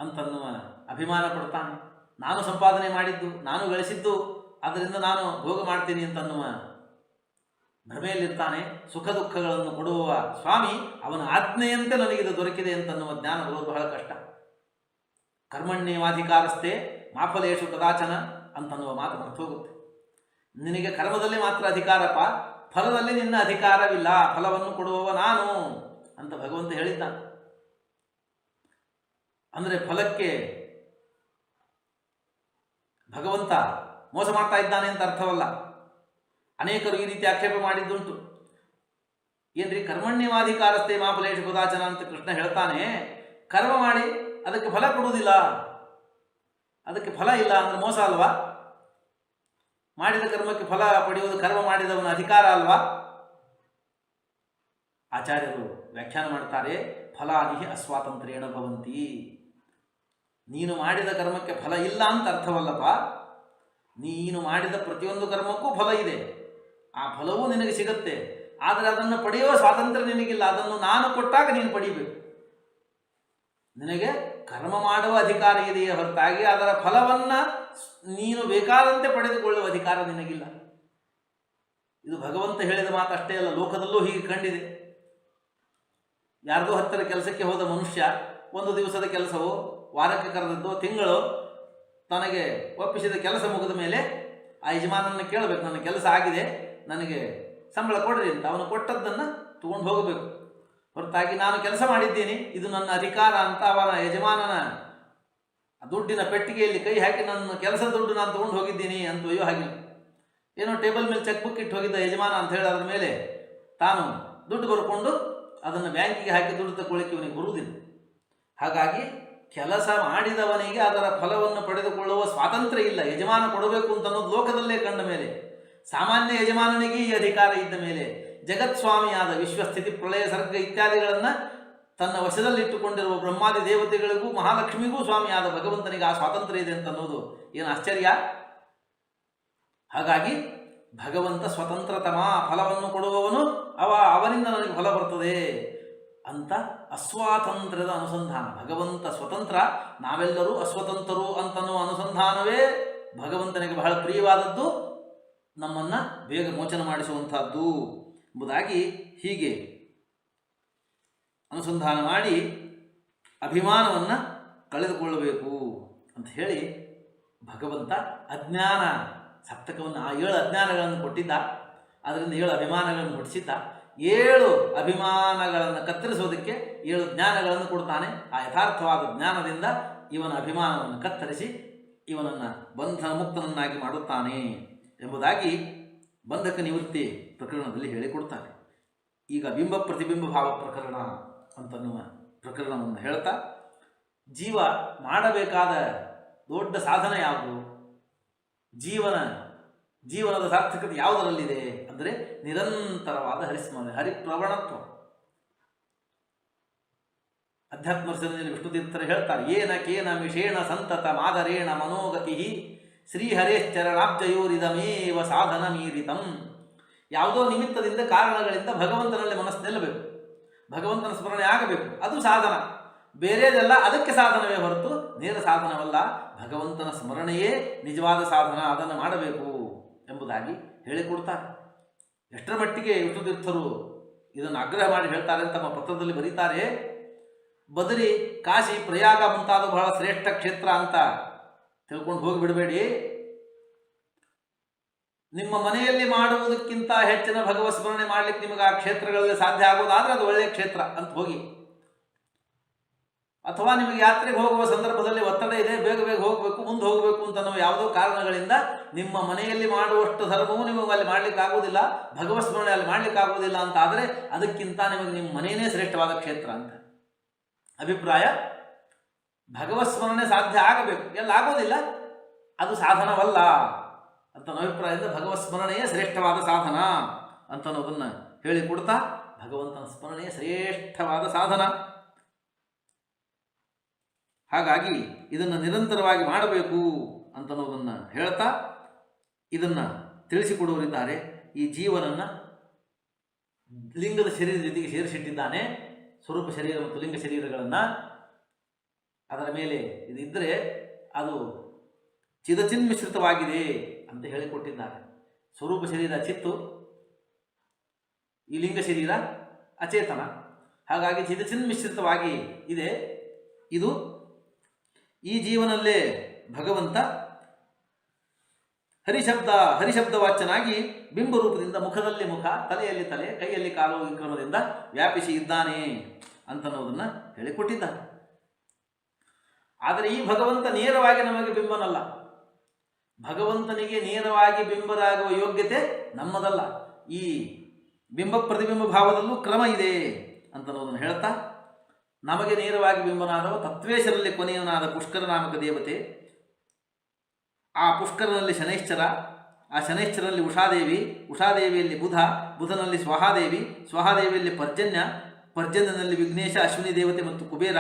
ಅಂತನ್ನುವ ಅಭಿಮಾನ ಪಡ್ತಾನೆ. ನಾನು ಸಂಪಾದನೆ ಮಾಡಿದ್ದು, ನಾನು ಗಳಿಸಿದ್ದು, ಅದರಿಂದ ನಾನು ಭೋಗ ಮಾಡ್ತೀನಿ ಅಂತನ್ನುವ ಭ್ರಮೆಯಲ್ಲಿರ್ತಾನೆ. ಸುಖ ದುಃಖಗಳನ್ನು ಕೊಡುವ ಸ್ವಾಮಿ ಅವನ ಆಜ್ಞೆಯಂತೆ ನನಗಿದು ದೊರಕಿದೆ ಅಂತನ್ನುವ ಜ್ಞಾನ ಬರೋದು ಬಹಳ ಕಷ್ಟ. ಕರ್ಮಣ್ಯೇವಾಧಿಕಾರಸ್ಥೆ ಮಾಫಲೇಶು ಕದಾಚನ ಅಂತನ್ನುವ ಮಾತು ಮರ್ತೋಗುತ್ತೆ. ನಿನಗೆ ಕರ್ಮದಲ್ಲಿ ಮಾತ್ರ ಅಧಿಕಾರಪ್ಪ, ಫಲದಲ್ಲಿ ನಿನ್ನ ಅಧಿಕಾರವಿಲ್ಲ, ಫಲವನ್ನು ಕೊಡುವವ ನಾನು ಅಂತ ಭಗವಂತ ಹೇಳಿದ್ದಾನೆ. ಅಂದರೆ ಫಲಕ್ಕೆ ಭಗವಂತ ಮೋಸ ಮಾಡ್ತಾ ಇದ್ದಾನೆ ಅಂತ ಅರ್ಥವಲ್ಲ. ಅನೇಕರು ಈ ರೀತಿ ಆಕ್ಷೇಪ ಮಾಡಿದ್ದುಂಟು. ಏನ್ರಿ ಕರ್ಮಣ್ಯವಾಧಿಕಾರಸ್ಥೆ ಮಾಫಲೇಶು ಕದಾಚನ ಅಂತ ಕೃಷ್ಣ ಹೇಳ್ತಾನೆ. ಕರ್ಮ ಮಾಡಿ ಅದಕ್ಕೆ ಫಲ ಕೊಡುವುದಿಲ್ಲ, ಅದಕ್ಕೆ ಫಲ ಇಲ್ಲ ಅಂದರೆ ಮೋಸ ಅಲ್ವಾ? ಮಾಡಿದ ಕರ್ಮಕ್ಕೆ ಫಲ ಪಡೆಯುವುದು ಕರ್ಮ ಮಾಡಿದವನ ಅಧಿಕಾರ ಅಲ್ವಾ? ಆಚಾರ್ಯರು ವ್ಯಾಖ್ಯಾನ ಮಾಡ್ತಾರೆ, ಫಲಾನಿಹಿ ಅಸ್ವಾತಂತ್ರ್ಯೇಣ ಭವಂತಿ. ನೀನು ಮಾಡಿದ ಕರ್ಮಕ್ಕೆ ಫಲ ಇಲ್ಲ ಅಂತ ಅರ್ಥವಲ್ಲಪ್ಪ. ನೀನು ಮಾಡಿದ ಪ್ರತಿಯೊಂದು ಕರ್ಮಕ್ಕೂ ಫಲ ಇದೆ, ಆ ಫಲವೂ ನಿನಗೆ ಸಿಗುತ್ತೆ. ಆದರೆ ಅದನ್ನು ಪಡೆಯುವ ಸ್ವಾತಂತ್ರ್ಯ ನಿನಗಿಲ್ಲ. ಅದನ್ನು ನಾನು ಕೊಟ್ಟಾಗ ನೀನು ಪಡಿಬೇಕು. ನಿನಗೆ ಕರ್ಮ ಮಾಡುವ ಅಧಿಕಾರ ಇದೆಯೇ ಹೊರತಾಗಿ ಅದರ ಫಲವನ್ನು ನೀನು ಬೇಕಾದಂತೆ ಪಡೆದುಕೊಳ್ಳುವ ಅಧಿಕಾರ ನಿನಗಿಲ್ಲ. ಇದು ಭಗವಂತ ಹೇಳಿದ ಮಾತು ಅಷ್ಟೇ ಅಲ್ಲ, ಲೋಕದಲ್ಲೂ ಹೀಗೆ ಕಂಡಿದೆ. ಯಾರ್ದೋ ಹತ್ತಿರ ಕೆಲಸಕ್ಕೆ ಹೋದ ಮನುಷ್ಯ ಒಂದು ದಿವಸದ ಕೆಲಸವೋ, ವಾರಕ್ಕೆ ಕರೆದದ್ದೋ, ತಿಂಗಳು ತನಗೆ ಒಪ್ಪಿಸಿದ ಕೆಲಸ ಮುಗಿದ ಮೇಲೆ ಆ ಯಜಮಾನನ್ನು ಕೇಳಬೇಕು, ನನ್ನ ಕೆಲಸ ಆಗಿದೆ, ನನಗೆ ಸಂಬಳ ಕೊಡ್ರಿ ಅಂತ. ಅವನು ಕೊಟ್ಟದ್ದನ್ನು ತಗೊಂಡು ಹೋಗಬೇಕು. ಹೊರತಾಗಿ ನಾನು ಕೆಲಸ ಮಾಡಿದ್ದೀನಿ, ಇದು ನನ್ನ ಅಧಿಕಾರ ಅಂತ ಅವನ ಯಜಮಾನನ ದುಡ್ಡಿನ ಪೆಟ್ಟಿಗೆಯಲ್ಲಿ ಕೈ ಹಾಕಿ ನನ್ನ ಕೆಲಸದ ದುಡ್ಡು ನಾನು ತೊಗೊಂಡು ಹೋಗಿದ್ದೀನಿ ಅಂತ ಒಯ್ಯೋ ಹಾಗಿಲ್ಲ. ಏನೋ ಟೇಬಲ್ ಮೇಲೆ ಚೆಕ್ ಬುಕ್ ಇಟ್ಟು ಹೋಗಿದ್ದ ಯಜಮಾನ ಅಂತ ಹೇಳಿ ಅದರ ಮೇಲೆ ತಾನು ದುಡ್ಡು ಬರ್ಕೊಂಡು ಅದನ್ನು ಬ್ಯಾಂಕಿಗೆ ಹಾಕಿ ದುಡ್ಡು ತಗೊಳ್ಳಿಕ್ಕೆ ಇವನಿಗೆ ಬರುವುದಿಲ್ಲ. ಹಾಗಾಗಿ ಕೆಲಸ ಮಾಡಿದವನಿಗೆ ಅದರ ಫಲವನ್ನು ಪಡೆದುಕೊಳ್ಳುವ ಸ್ವಾತಂತ್ರ್ಯ ಇಲ್ಲ. ಯಜಮಾನ ಕೊಡಬೇಕು ಅಂತ ಅನ್ನೋದು ಲೋಕದಲ್ಲೇ ಕಂಡ ಮೇಲೆ, ಸಾಮಾನ್ಯ ಯಜಮಾನನಿಗೆ ಈ ಅಧಿಕಾರ ಇದ್ದ ಮೇಲೆ, ಜಗತ್ಸ್ವಾಮಿಯಾದ ವಿಶ್ವಸ್ಥಿತಿ ಪ್ರಳಯ ಸರ್ಗ ಇತ್ಯಾದಿಗಳನ್ನು ತನ್ನ ವಶದಲ್ಲಿಟ್ಟುಕೊಂಡಿರುವ ಬ್ರಹ್ಮಾದಿ ದೇವತೆಗಳಿಗೂ ಮಹಾಲಕ್ಷ್ಮಿಗೂ ಸ್ವಾಮಿಯಾದ ಭಗವಂತನಿಗೆ ಆ ಸ್ವಾತಂತ್ರ್ಯ ಇದೆ ಅಂತ ಅನ್ನೋದು ಏನು ಆಶ್ಚರ್ಯ. ಹಾಗಾಗಿ ಭಗವಂತ ಸ್ವತಂತ್ರತಮ, ಫಲವನ್ನು ಕೊಡುವವನು ಅವನಿಂದ ನನಗೆ ಫಲ ಬರ್ತದೆ ಅಂತ ಅಸ್ವಾತಂತ್ರ್ಯದ ಅನುಸಂಧಾನ. ಭಗವಂತ ಸ್ವತಂತ್ರ, ನಾವೆಲ್ಲರೂ ಅಸ್ವತಂತ್ರರು ಅಂತನ್ನುವ ಅನುಸಂಧಾನವೇ ಭಗವಂತನಿಗೆ ಬಹಳ ಪ್ರಿಯವಾದದ್ದು, ನಮ್ಮನ್ನು ಬೇಗ ಮೋಚನ ಮಾಡಿಸುವಂಥದ್ದು ಎಂಬುದಾಗಿ ಹೀಗೆ ಅನುಸಂಧಾನ ಮಾಡಿ ಅಭಿಮಾನವನ್ನು ಕಳೆದುಕೊಳ್ಳಬೇಕು ಅಂತ ಹೇಳಿ ಭಗವಂತ ಅಜ್ಞಾನ ಸಪ್ತಕವನ್ನು, ಆ 7 ಅಜ್ಞಾನಗಳನ್ನು ಕೊಟ್ಟಿದ್ದ. ಅದರಿಂದ 7 ಅಭಿಮಾನಗಳನ್ನು ಹುಟ್ಟಿಸಿದ್ದ. 7 ಅಭಿಮಾನಗಳನ್ನು ಕತ್ತರಿಸೋದಕ್ಕೆ 7 ಜ್ಞಾನಗಳನ್ನು ಕೊಡ್ತಾನೆ. ಆ ಯಥಾರ್ಥವಾದ ಜ್ಞಾನದಿಂದ ಇವನ ಅಭಿಮಾನವನ್ನು ಕತ್ತರಿಸಿ ಇವನನ್ನು ಬಂಧನ ಮುಕ್ತನನ್ನಾಗಿ ಮಾಡುತ್ತಾನೆ ಎಂಬುದಾಗಿ ಬಂಧಕ ನಿವೃತ್ತಿ ಪ್ರಕರಣದಲ್ಲಿ ಹೇಳಿಕೊಡ್ತಾನೆ. ಈಗ ಬಿಂಬ ಪ್ರತಿಬಿಂಬ ಭಾವ ಪ್ರಕರಣ ಅಂತನ್ನುವ ಪ್ರಕರಣವನ್ನು ಹೇಳ್ತಾ, ಜೀವ ಮಾಡಬೇಕಾದ ದೊಡ್ಡ ಸಾಧನ ಯಾವುದು, ಜೀವನದ ಸಾರ್ಥಕತೆ ಯಾವುದರಲ್ಲಿದೆ ಅಂದರೆ ನಿರಂತರವಾದ ಹರಿಸ್ಮರಣೆ, ಹರಿಪ್ರವಣತ್ವ. ಅಧ್ಯಾತ್ಮ ರಸದಲ್ಲಿ ವಿಷ್ಣುತೀರ್ಥರು ಹೇಳ್ತಾರೆ, ಏನ ಕೇನ ಮಿಷೇಣ ಸಂತತ ಮಾದರೇಣ ಮನೋಗತಿ ಶ್ರೀಹರೇಶ್ಚರಣಾಬ್ಜಯೋರಿದಮೇವ ಸಾಧನ ಮೀರಿತಂ. ಯಾವುದೋ ನಿಮಿತ್ತದಿಂದ, ಕಾರಣಗಳಿಂದ ಭಗವಂತನಲ್ಲಿ ಮನಸ್ಸು ನಿಲ್ಲಬೇಕು, ಭಗವಂತನ ಸ್ಮರಣೆ ಆಗಬೇಕು, ಅದು ಸಾಧನ. ಬೇರೆದೆಲ್ಲ ಅದಕ್ಕೆ ಸಾಧನವೇ ಹೊರತು ನೇರ ಸಾಧನವಲ್ಲ. ಭಗವಂತನ ಸ್ಮರಣೆಯೇ ನಿಜವಾದ ಸಾಧನ, ಅದನ್ನು ಮಾಡಬೇಕು ಎಂಬುದಾಗಿ ಹೇಳಿಕೊಡ್ತಾರೆ. ಎಷ್ಟರ ಮಟ್ಟಿಗೆ ವಿಷ್ಣುತೀರ್ಥರು ಇದನ್ನು ಆಗ್ರಹ ಮಾಡಿ ಹೇಳ್ತಾರೆ ತಮ್ಮ ಪತ್ರದಲ್ಲಿ ಬರೀತಾರೆ. ಬದರಿ, ಕಾಶಿ, ಪ್ರಯಾಗ ಮುಂತಾದ ಬಹಳ ಶ್ರೇಷ್ಠ ಕ್ಷೇತ್ರ ಅಂತ ತಿಳ್ಕೊಂಡು ಹೋಗಿಬಿಡಬೇಡಿ. ನಿಮ್ಮ ಮನೆಯಲ್ಲಿ ಮಾಡುವುದಕ್ಕಿಂತ ಹೆಚ್ಚಿನ ಭಗವತ್ ಸ್ಮರಣೆ ಮಾಡಲಿಕ್ಕೆ ನಿಮಗೆ ಆ ಕ್ಷೇತ್ರಗಳಲ್ಲಿ ಸಾಧ್ಯ ಆಗೋದಾದರೆ ಅದು ಒಳ್ಳೆಯ ಕ್ಷೇತ್ರ ಅಂತ ಹೋಗಿ. ಅಥವಾ ನಿಮಗೆ ಯಾತ್ರೆಗೆ ಹೋಗುವ ಸಂದರ್ಭದಲ್ಲಿ ಒತ್ತಡ ಇದೆ, ಬೇಗ ಬೇಗ ಹೋಗಬೇಕು, ಮುಂದೆ ಹೋಗಬೇಕು ಅಂತ ನಾವು ಯಾವುದೋ ಕಾರಣಗಳಿಂದ ನಿಮ್ಮ ಮನೆಯಲ್ಲಿ ಮಾಡುವಷ್ಟು ಧರ್ಮವು ನಿಮಗೆ ಅಲ್ಲಿ ಮಾಡಲಿಕ್ಕೆ ಆಗೋದಿಲ್ಲ, ಭಗವತ್ ಸ್ಮರಣೆ ಅಲ್ಲಿ ಮಾಡಲಿಕ್ಕೆ ಆಗೋದಿಲ್ಲ ಅಂತ ಆದರೆ ಅದಕ್ಕಿಂತ ನಿಮಗೆ ನಿಮ್ಮ ಮನೆಯೇ ಶ್ರೇಷ್ಠವಾದ ಕ್ಷೇತ್ರ ಅಂತ ಅಭಿಪ್ರಾಯ. ಭಗವತ್ ಸ್ಮರಣೆ ಸಾಧ್ಯ ಆಗಬೇಕು, ಎಲ್ಲ ಆಗೋದಿಲ್ಲ, ಅದು ಸಾಧನವಲ್ಲ ಅಂತ ಅಭಿಪ್ರಾಯದಿಂದ ಭಗವತ್ ಸ್ಮರಣೆಯೇ ಶ್ರೇಷ್ಠವಾದ ಸಾಧನ ಅಂತ ಅನ್ನೋದನ್ನು ಹೇಳಿಕೊಡ್ತಾ, ಭಗವಂತನ ಸ್ಮರಣೆಯೇ ಶ್ರೇಷ್ಠವಾದ ಸಾಧನ. ಹಾಗಾಗಿ ಇದನ್ನು ನಿರಂತರವಾಗಿ ಮಾಡಬೇಕು ಅಂತನ್ನೋದನ್ನು ಹೇಳ್ತಾ ಇದನ್ನು ತಿಳಿಸಿಕೊಡುವರಿದ್ದಾರೆ. ಈ ಜೀವನನ್ನು ಲಿಂಗದ ಶರೀರದ ಜೊತೆಗೆ ಸೇರಿಸಿಟ್ಟಿದ್ದಾನೆ. ಸ್ವರೂಪ ಶರೀರ ಮತ್ತು ಲಿಂಗ ಶರೀರಗಳನ್ನು ಅದರ ಮೇಲೆ ಇದಿದ್ದರೆ ಅದು ಚಿದಚಿನ್ಮಿಶ್ರಿತವಾಗಿದೆ ಅಂತ ಹೇಳಿಕೊಟ್ಟಿದ್ದಾರೆ. ಸ್ವರೂಪ ಶರೀರ ಚಿತ್ತು, ಈ ಲಿಂಗ ಶರೀರ ಅಚೇತನ. ಹಾಗಾಗಿ ಚಿದಚಿನ್ಮಿಶ್ರಿತವಾಗಿ ಇದೆ. ಇದು ಈ ಜೀವನಲ್ಲೇ ಭಗವಂತ ಹರಿಶಬ್ದವಾಚ್ಯನಾಗಿ ಬಿಂಬರೂಪದಿಂದ ಮುಖದಲ್ಲಿ ಮುಖ, ತಲೆಯಲ್ಲಿ ತಲೆ, ಕೈಯಲ್ಲಿ ಕಾಲು ವಿಕ್ರಮದಿಂದ ವ್ಯಾಪಿಸಿ ಇದ್ದಾನೆ ಅಂತನ್ನೋದನ್ನು ಹೇಳಿಕೊಟ್ಟಿದ್ದಾನೆ. ಆದರೆ ಈ ಭಗವಂತ ನೇರವಾಗಿ ನಮಗೆ ಬಿಂಬನಲ್ಲ. ಭಗವಂತನಿಗೆ ನೇರವಾಗಿ ಬಿಂಬರಾಗುವ ಯೋಗ್ಯತೆ ನಮ್ಮದಲ್ಲ. ಈ ಬಿಂಬ ಪ್ರತಿಬಿಂಬ ಭಾವದಲ್ಲೂ ಕ್ರಮ ಇದೆ ಅಂತನ್ನೋದನ್ನು ಹೇಳ್ತಾ, ನಮಗೆ ನೇರವಾಗಿ ಬಿಂಬನಾದವ ತತ್ವೇಶರಲ್ಲಿ ಕೊನೆಯವನಾದ ಪುಷ್ಕರ ನಾಮಕ ದೇವತೆ. ಆ ಪುಷ್ಕರನಲ್ಲಿ ಶನೈಶ್ಚರ, ಆ ಶನೈಶ್ಚರಲ್ಲಿ ಉಷಾದೇವಿ, ಉಷಾದೇವಿಯಲ್ಲಿ ಬುಧ, ಬುಧನಲ್ಲಿ ಸ್ವಹಾದೇವಿ, ಸ್ವಹಾದೇವಿಯಲ್ಲಿ ಪರ್ಜನ್ಯ, ಪರ್ಜನ್ಯನಲ್ಲಿ ವಿಘ್ನೇಶ, ಅಶ್ವಿನಿ ದೇವತೆ ಮತ್ತು ಕುಬೇರ,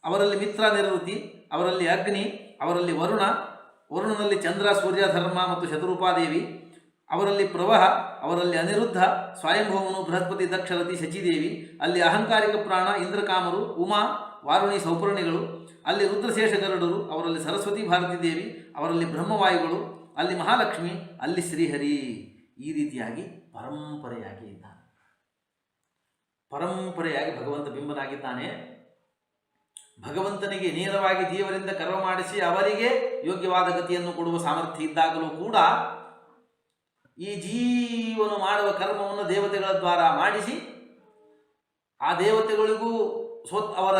ಅವರಲ್ಲಿ ಮಿತ್ರ ನಿವೃತ್ತಿ, ಅವರಲ್ಲಿ ಅಗ್ನಿ, ಅವರಲ್ಲಿ ವರುಣ, ವರುಣನಲ್ಲಿ ಚಂದ್ರ, ಸೂರ್ಯ, ಧರ್ಮ ಮತ್ತು ಶತರೂಪಾದೇವಿ, ಅವರಲ್ಲಿ ಪ್ರವಹ, ಅವರಲ್ಲಿ ಅನಿರುದ್ಧ, ಸ್ವಯಂಭವನು, ಬೃಹಸ್ಪತಿ, ದಕ್ಷರತಿ, ಶಚಿದೇವಿ, ಅಲ್ಲಿ ಅಹಂಕಾರಿಕ ಪ್ರಾಣ, ಇಂದ್ರಕಾಮರು, ಉಮಾ, ವಾರುಣಿ, ಸೌಪರ್ಣಿಗಳು, ಅಲ್ಲಿ ರುದ್ರಶೇಷ ಗರುಡರು, ಅವರಲ್ಲಿ ಸರಸ್ವತಿ ಭಾರತಿ ದೇವಿ, ಅವರಲ್ಲಿ ಬ್ರಹ್ಮವಾಯುಗಳು, ಅಲ್ಲಿ ಮಹಾಲಕ್ಷ್ಮಿ, ಅಲ್ಲಿ ಶ್ರೀಹರಿ. ಈ ರೀತಿಯಾಗಿ ಪರಂಪರೆಯಾಗಿ ಇದ್ದಾನೆ. ಪರಂಪರೆಯಾಗಿ ಭಗವಂತ ಬಿಂಬನಾಗಿದ್ದಾನೆ. ಭಗವಂತನಿಗೆ ನೇರವಾಗಿ ಜೀವರಿಂದ ಕರ್ಮ ಮಾಡಿಸಿ ಅವರಿಗೆ ಯೋಗ್ಯವಾದ ಗತಿಯನ್ನು ಕೊಡುವ ಸಾಮರ್ಥ್ಯ ಇದ್ದಾಗಲೂ ಕೂಡ ಈ ಜೀವನು ಮಾಡುವ ಕರ್ಮವನ್ನು ದೇವತೆಗಳ ದ್ವಾರ ಮಾಡಿಸಿ ಆ ದೇವತೆಗಳಿಗೂ ಅವರ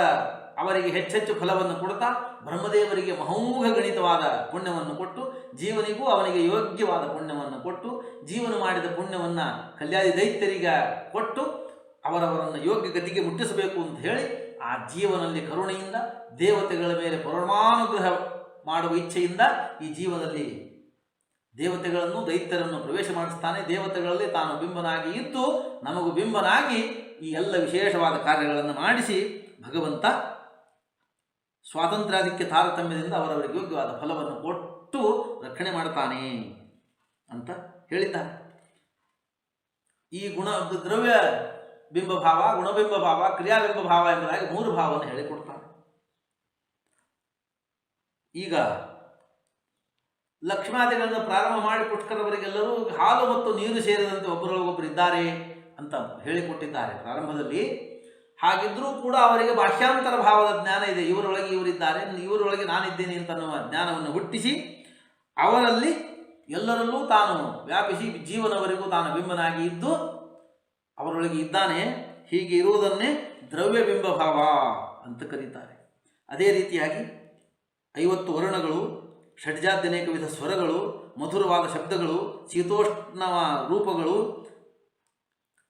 ಅವರಿಗೆ ಹೆಚ್ಚೆಚ್ಚು ಫಲವನ್ನು ಕೊಡ್ತಾ ಬ್ರಹ್ಮದೇವರಿಗೆ ಮಹೌಘ ಗಣಿತವಾದ ಪುಣ್ಯವನ್ನು ಕೊಟ್ಟು ಜೀವನಿಗೂ ಅವನಿಗೆ ಯೋಗ್ಯವಾದ ಪುಣ್ಯವನ್ನು ಕೊಟ್ಟು ಜೀವನ ಮಾಡಿದ ಪುಣ್ಯವನ್ನು ಕಲ್ಯಾದಿ ದೈತ್ಯರಿಗೆ ಕೊಟ್ಟು ಅವರವರನ್ನು ಯೋಗ್ಯ ಗತಿಗೆ ಮುಟ್ಟಿಸಬೇಕು ಅಂತ ಹೇಳಿ ಆ ಜೀವನಲ್ಲಿ ಕರುಣೆಯಿಂದ ದೇವತೆಗಳ ಮೇಲೆ ಪರಮಾನುಗ್ರಹ ಮಾಡುವ ಇಚ್ಛೆಯಿಂದ ಈ ಜೀವನದಲ್ಲಿ ದೇವತೆಗಳನ್ನು ದೈತ್ಯರನ್ನು ಪ್ರವೇಶ ಮಾಡಿಸ್ತಾನೆ. ದೇವತೆಗಳಲ್ಲಿ ತಾನು ಬಿಂಬನಾಗಿ ಇದ್ದು ನಮಗೂ ಬಿಂಬನಾಗಿ ಈ ಎಲ್ಲ ವಿಶೇಷವಾದ ಕಾರ್ಯಗಳನ್ನು ಮಾಡಿಸಿ ಭಗವಂತ ಸ್ವಾತಂತ್ರ್ಯಾಧಿಕ್ಯ ತಾರತಮ್ಯದಿಂದ ಅವರವರಿಗೆ ಯೋಗ್ಯವಾದ ಫಲವನ್ನು ಕೊಟ್ಟು ರಕ್ಷಣೆ ಮಾಡ್ತಾನೆ ಅಂತ ಹೇಳಿದ್ದಾನೆ. ಈ ದ್ರವ್ಯ ಬಿಂಬಭಾವ, ಗುಣಬಿಂಬ ಭಾವ, ಕ್ರಿಯಾಬಿಂಬ ಭಾವ ಎಂಬುದಾಗಿ 3 ಭಾವವನ್ನು ಹೇಳಿಕೊಡ್ತಾನೆ. ಈಗ ಲಕ್ಷ್ಮಾದಿಗಳನ್ನು ಪ್ರಾರಂಭ ಮಾಡಿ ಪುಷ್ಕರವರೆಗೆಲ್ಲರೂ ಹಾಲು ಮತ್ತು ನೀರು ಸೇರಿದಂತೆ ಒಬ್ಬರೊಳಗೊಬ್ಬರು ಇದ್ದಾರೆ ಅಂತ ಹೇಳಿಕೊಟ್ಟಿದ್ದಾರೆ ಪ್ರಾರಂಭದಲ್ಲಿ. ಹಾಗಿದ್ರೂ ಕೂಡ ಅವರಿಗೆ ಬಾಹ್ಯಾಂತರ ಭಾವದ ಜ್ಞಾನ ಇದೆ. ಇವರೊಳಗೆ ಇವರಿದ್ದಾರೆ, ಇವರೊಳಗೆ ನಾನಿದ್ದೇನೆ ಅಂತನ್ನುವ ಜ್ಞಾನವನ್ನು ಹುಟ್ಟಿಸಿ ಅವರಲ್ಲಿ ಎಲ್ಲರಲ್ಲೂ ತಾನು ವ್ಯಾಪಿಸಿ ಜೀವನವರೆಗೂ ತಾನು ಬಿಂಬನಾಗಿ ಇದ್ದು ಅವರೊಳಗೆ ಇದ್ದಾನೆ. ಹೀಗೆ ಇರುವುದನ್ನೇ ದ್ರವ್ಯ ಬಿಂಬ ಭಾವ ಅಂತ ಕರೀತಾರೆ. ಅದೇ ರೀತಿಯಾಗಿ 50 ವರ್ಣಗಳು, ಷಡ್ಜಾದ್ಯನೇಕ ವಿಧ ಸ್ವರಗಳು, ಮಧುರವಾದ ಶಬ್ದಗಳು, ಶೀತೋಷ್ಣವ ರೂಪಗಳು,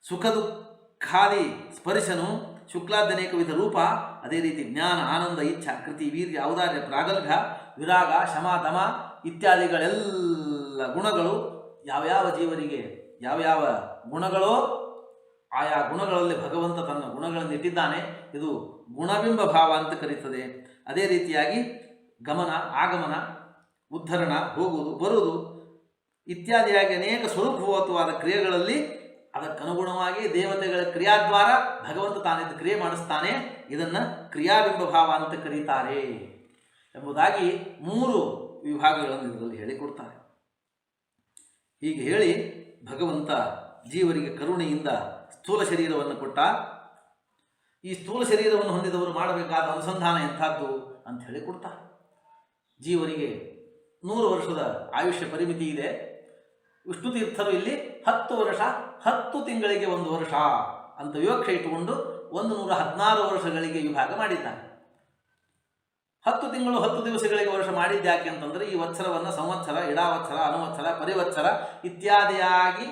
ಸುಖ ದುಃಖಾದಿ ಸ್ಪರ್ಶನು, ಶುಕ್ಲಾದ್ಯನೇಕ ವಿಧ ರೂಪ, ಅದೇ ರೀತಿ ಜ್ಞಾನ, ಆನಂದ, ಇಚ್ಛಾ, ಕೃತಿ, ವೀರ್ಯ, ಔದಾರ್ಯ, ಪ್ರಾಗಲ್ಭ್ಯ, ವಿರಾಗ, ಶಮ, ದಮ ಇತ್ಯಾದಿಗಳೆಲ್ಲ ಗುಣಗಳು ಯಾವ್ಯಾವ ಜೀವರಿಗೆ ಯಾವ್ಯಾವ ಗುಣಗಳೋ ಆಯಾ ಗುಣಗಳಲ್ಲಿ ಭಗವಂತ ತನ್ನ ಗುಣಗಳನ್ನು ಇಟ್ಟಿದ್ದಾನೆ. ಇದು ಗುಣಬಿಂಬ ಭಾವ ಅಂತ ಕರೀತದೆ. ಅದೇ ರೀತಿಯಾಗಿ ಗಮನ, ಆಗಮನ, ಉದ್ಧರಣ, ಹೋಗುವುದು, ಬರುವುದು ಇತ್ಯಾದಿಯಾಗಿ ಅನೇಕ ಸ್ವರೂಪಭೂತವಾದ ಕ್ರಿಯೆಗಳಲ್ಲಿ ಅದಕ್ಕನುಗುಣವಾಗಿ ದೇವತೆಗಳ ಕ್ರಿಯಾದ್ವಾರ ಭಗವಂತ ತಾನಿದ್ದು ಕ್ರಿಯೆ ಮಾಡಿಸ್ತಾನೆ. ಇದನ್ನು ಕ್ರಿಯಾಬಿಂಬ ಭಾವ ಅಂತ ಕರೀತಾರೆ ಎಂಬುದಾಗಿ 3 ವಿಭಾಗಗಳನ್ನು ಇದರಲ್ಲಿ ಹೇಳಿಕೊಡ್ತಾರೆ. ಹೀಗೆ ಹೇಳಿ ಭಗವಂತ ಜೀವರಿಗೆ ಕರುಣೆಯಿಂದ ಸ್ಥೂಲ ಶರೀರವನ್ನು ಕೊಟ್ಟ. ಈ ಸ್ಥೂಲ ಶರೀರವನ್ನು ಹೊಂದಿದವರು ಮಾಡಬೇಕಾದ ಅನುಸಂಧಾನ ಎಂಥದ್ದು ಅಂತ ಹೇಳಿ ಕೊಡ್ತಾರೆ. ಜೀವರಿಗೆ 100 ವರ್ಷದ ಆಯುಷ್ಯ ಪರಿಮಿತಿ ಇದೆ. ವಿಷ್ಣು ತೀರ್ಥರು ಇಲ್ಲಿ 10 ವರ್ಷ 10 ತಿಂಗಳಿಗೆ 1 ವರ್ಷ ಅಂತ ವಿವಕ್ಷೆ ಇಟ್ಟುಕೊಂಡು 116 ವರ್ಷಗಳಿಗೆ ವಿಭಾಗ ಮಾಡಿದ್ದಾನೆ. 10 ತಿಂಗಳು 10 ದಿವಸಗಳಿಗೆ ವರ್ಷ ಮಾಡಿದ್ಯಾಕೆ ಅಂತಂದರೆ ಈ ವತ್ಸರವನ್ನು ಸಂವತ್ಸರ, ಇಡಾವತ್ಸರ, ಅನುವತ್ಸರ, ಪರಿವತ್ಸರ ಇತ್ಯಾದಿಯಾಗಿ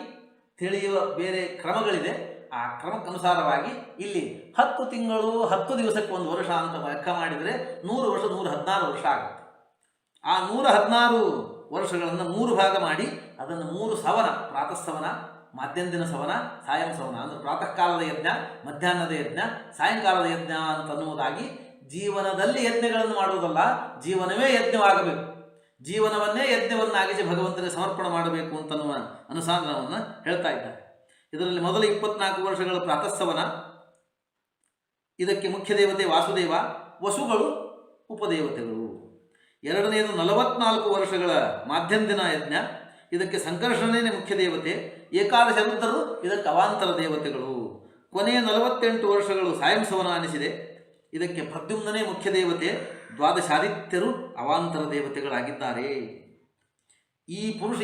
ತಿಳಿಯುವ ಬೇರೆ ಕ್ರಮಗಳಿದೆ. ಆ ಕ್ರಮಕ್ಕನುಸಾರವಾಗಿ ಇಲ್ಲಿ 10 ತಿಂಗಳು 10 ದಿವಸಕ್ಕೆ 1 ವರ್ಷ ಅಂತ ಲೆಕ್ಕ ಮಾಡಿದರೆ 100 ವರ್ಷ 116 ವರ್ಷ ಆಗುತ್ತೆ. ಆ 116 ವರ್ಷಗಳನ್ನು 3 ಭಾಗ ಮಾಡಿ ಅದನ್ನು 3 ಸವನ, ಪ್ರಾತಃ ಸವನ, ಮಧ್ಯಂದಿನ ಸವನ, ಸಾಯಂ ಸವನ ಅಂದರೆ ಪ್ರಾತಃ ಕಾಲದ ಯಜ್ಞ, ಮಧ್ಯಾಹ್ನದ ಯಜ್ಞ, ಸಾಯಂಕಾಲದ ಯಜ್ಞ ಅಂತನ್ನುವುದಾಗಿ ಜೀವನದಲ್ಲಿ ಯಜ್ಞಗಳನ್ನು ಮಾಡುವುದಲ್ಲ, ಜೀವನವೇ ಯಜ್ಞವಾಗಬೇಕು, ಜೀವನವನ್ನೇ ಯಜ್ಞವನ್ನಾಗಿಸಿ ಭಗವಂತನಿಗೆ ಸಮರ್ಪಣೆ ಮಾಡಬೇಕು ಅಂತನ್ನುವ ಅನುಸಾರವನ್ನು ಹೇಳ್ತಾ ಇದ್ದಾರೆ. ಇದರಲ್ಲಿ ಮೊದಲ 24 ವರ್ಷಗಳ ಪ್ರಾತಃಸವನ, ಇದಕ್ಕೆ ಮುಖ್ಯ ದೇವತೆ ವಾಸುದೇವ, ವಸುಗಳು ಉಪದೇವತೆಗಳು. ಎರಡನೆಯದು 44 ವರ್ಷಗಳ ಮಾಧ್ಯಂದಿನ ಯಜ್ಞ, ಇದಕ್ಕೆ ಸಂಕರ್ಷಣನೇ ಮುಖ್ಯ ದೇವತೆ, ಏಕಾದಶ ರುದ್ರರು ಇದಕ್ಕೆ ಅವಾಂತರ ದೇವತೆಗಳು. ಕೊನೆಯ 48 ವರ್ಷಗಳು ಸಾಯಂಸವನ ಅನಿಸಿದೆ, ಇದಕ್ಕೆ ಪ್ರದ್ಯುಮ್ನೇ ಮುಖ್ಯ ದೇವತೆ, ದ್ವಾದಶಾದಿತ್ಯರು ಅವಾಂತರ ದೇವತೆಗಳಾಗಿದ್ದಾರೆ.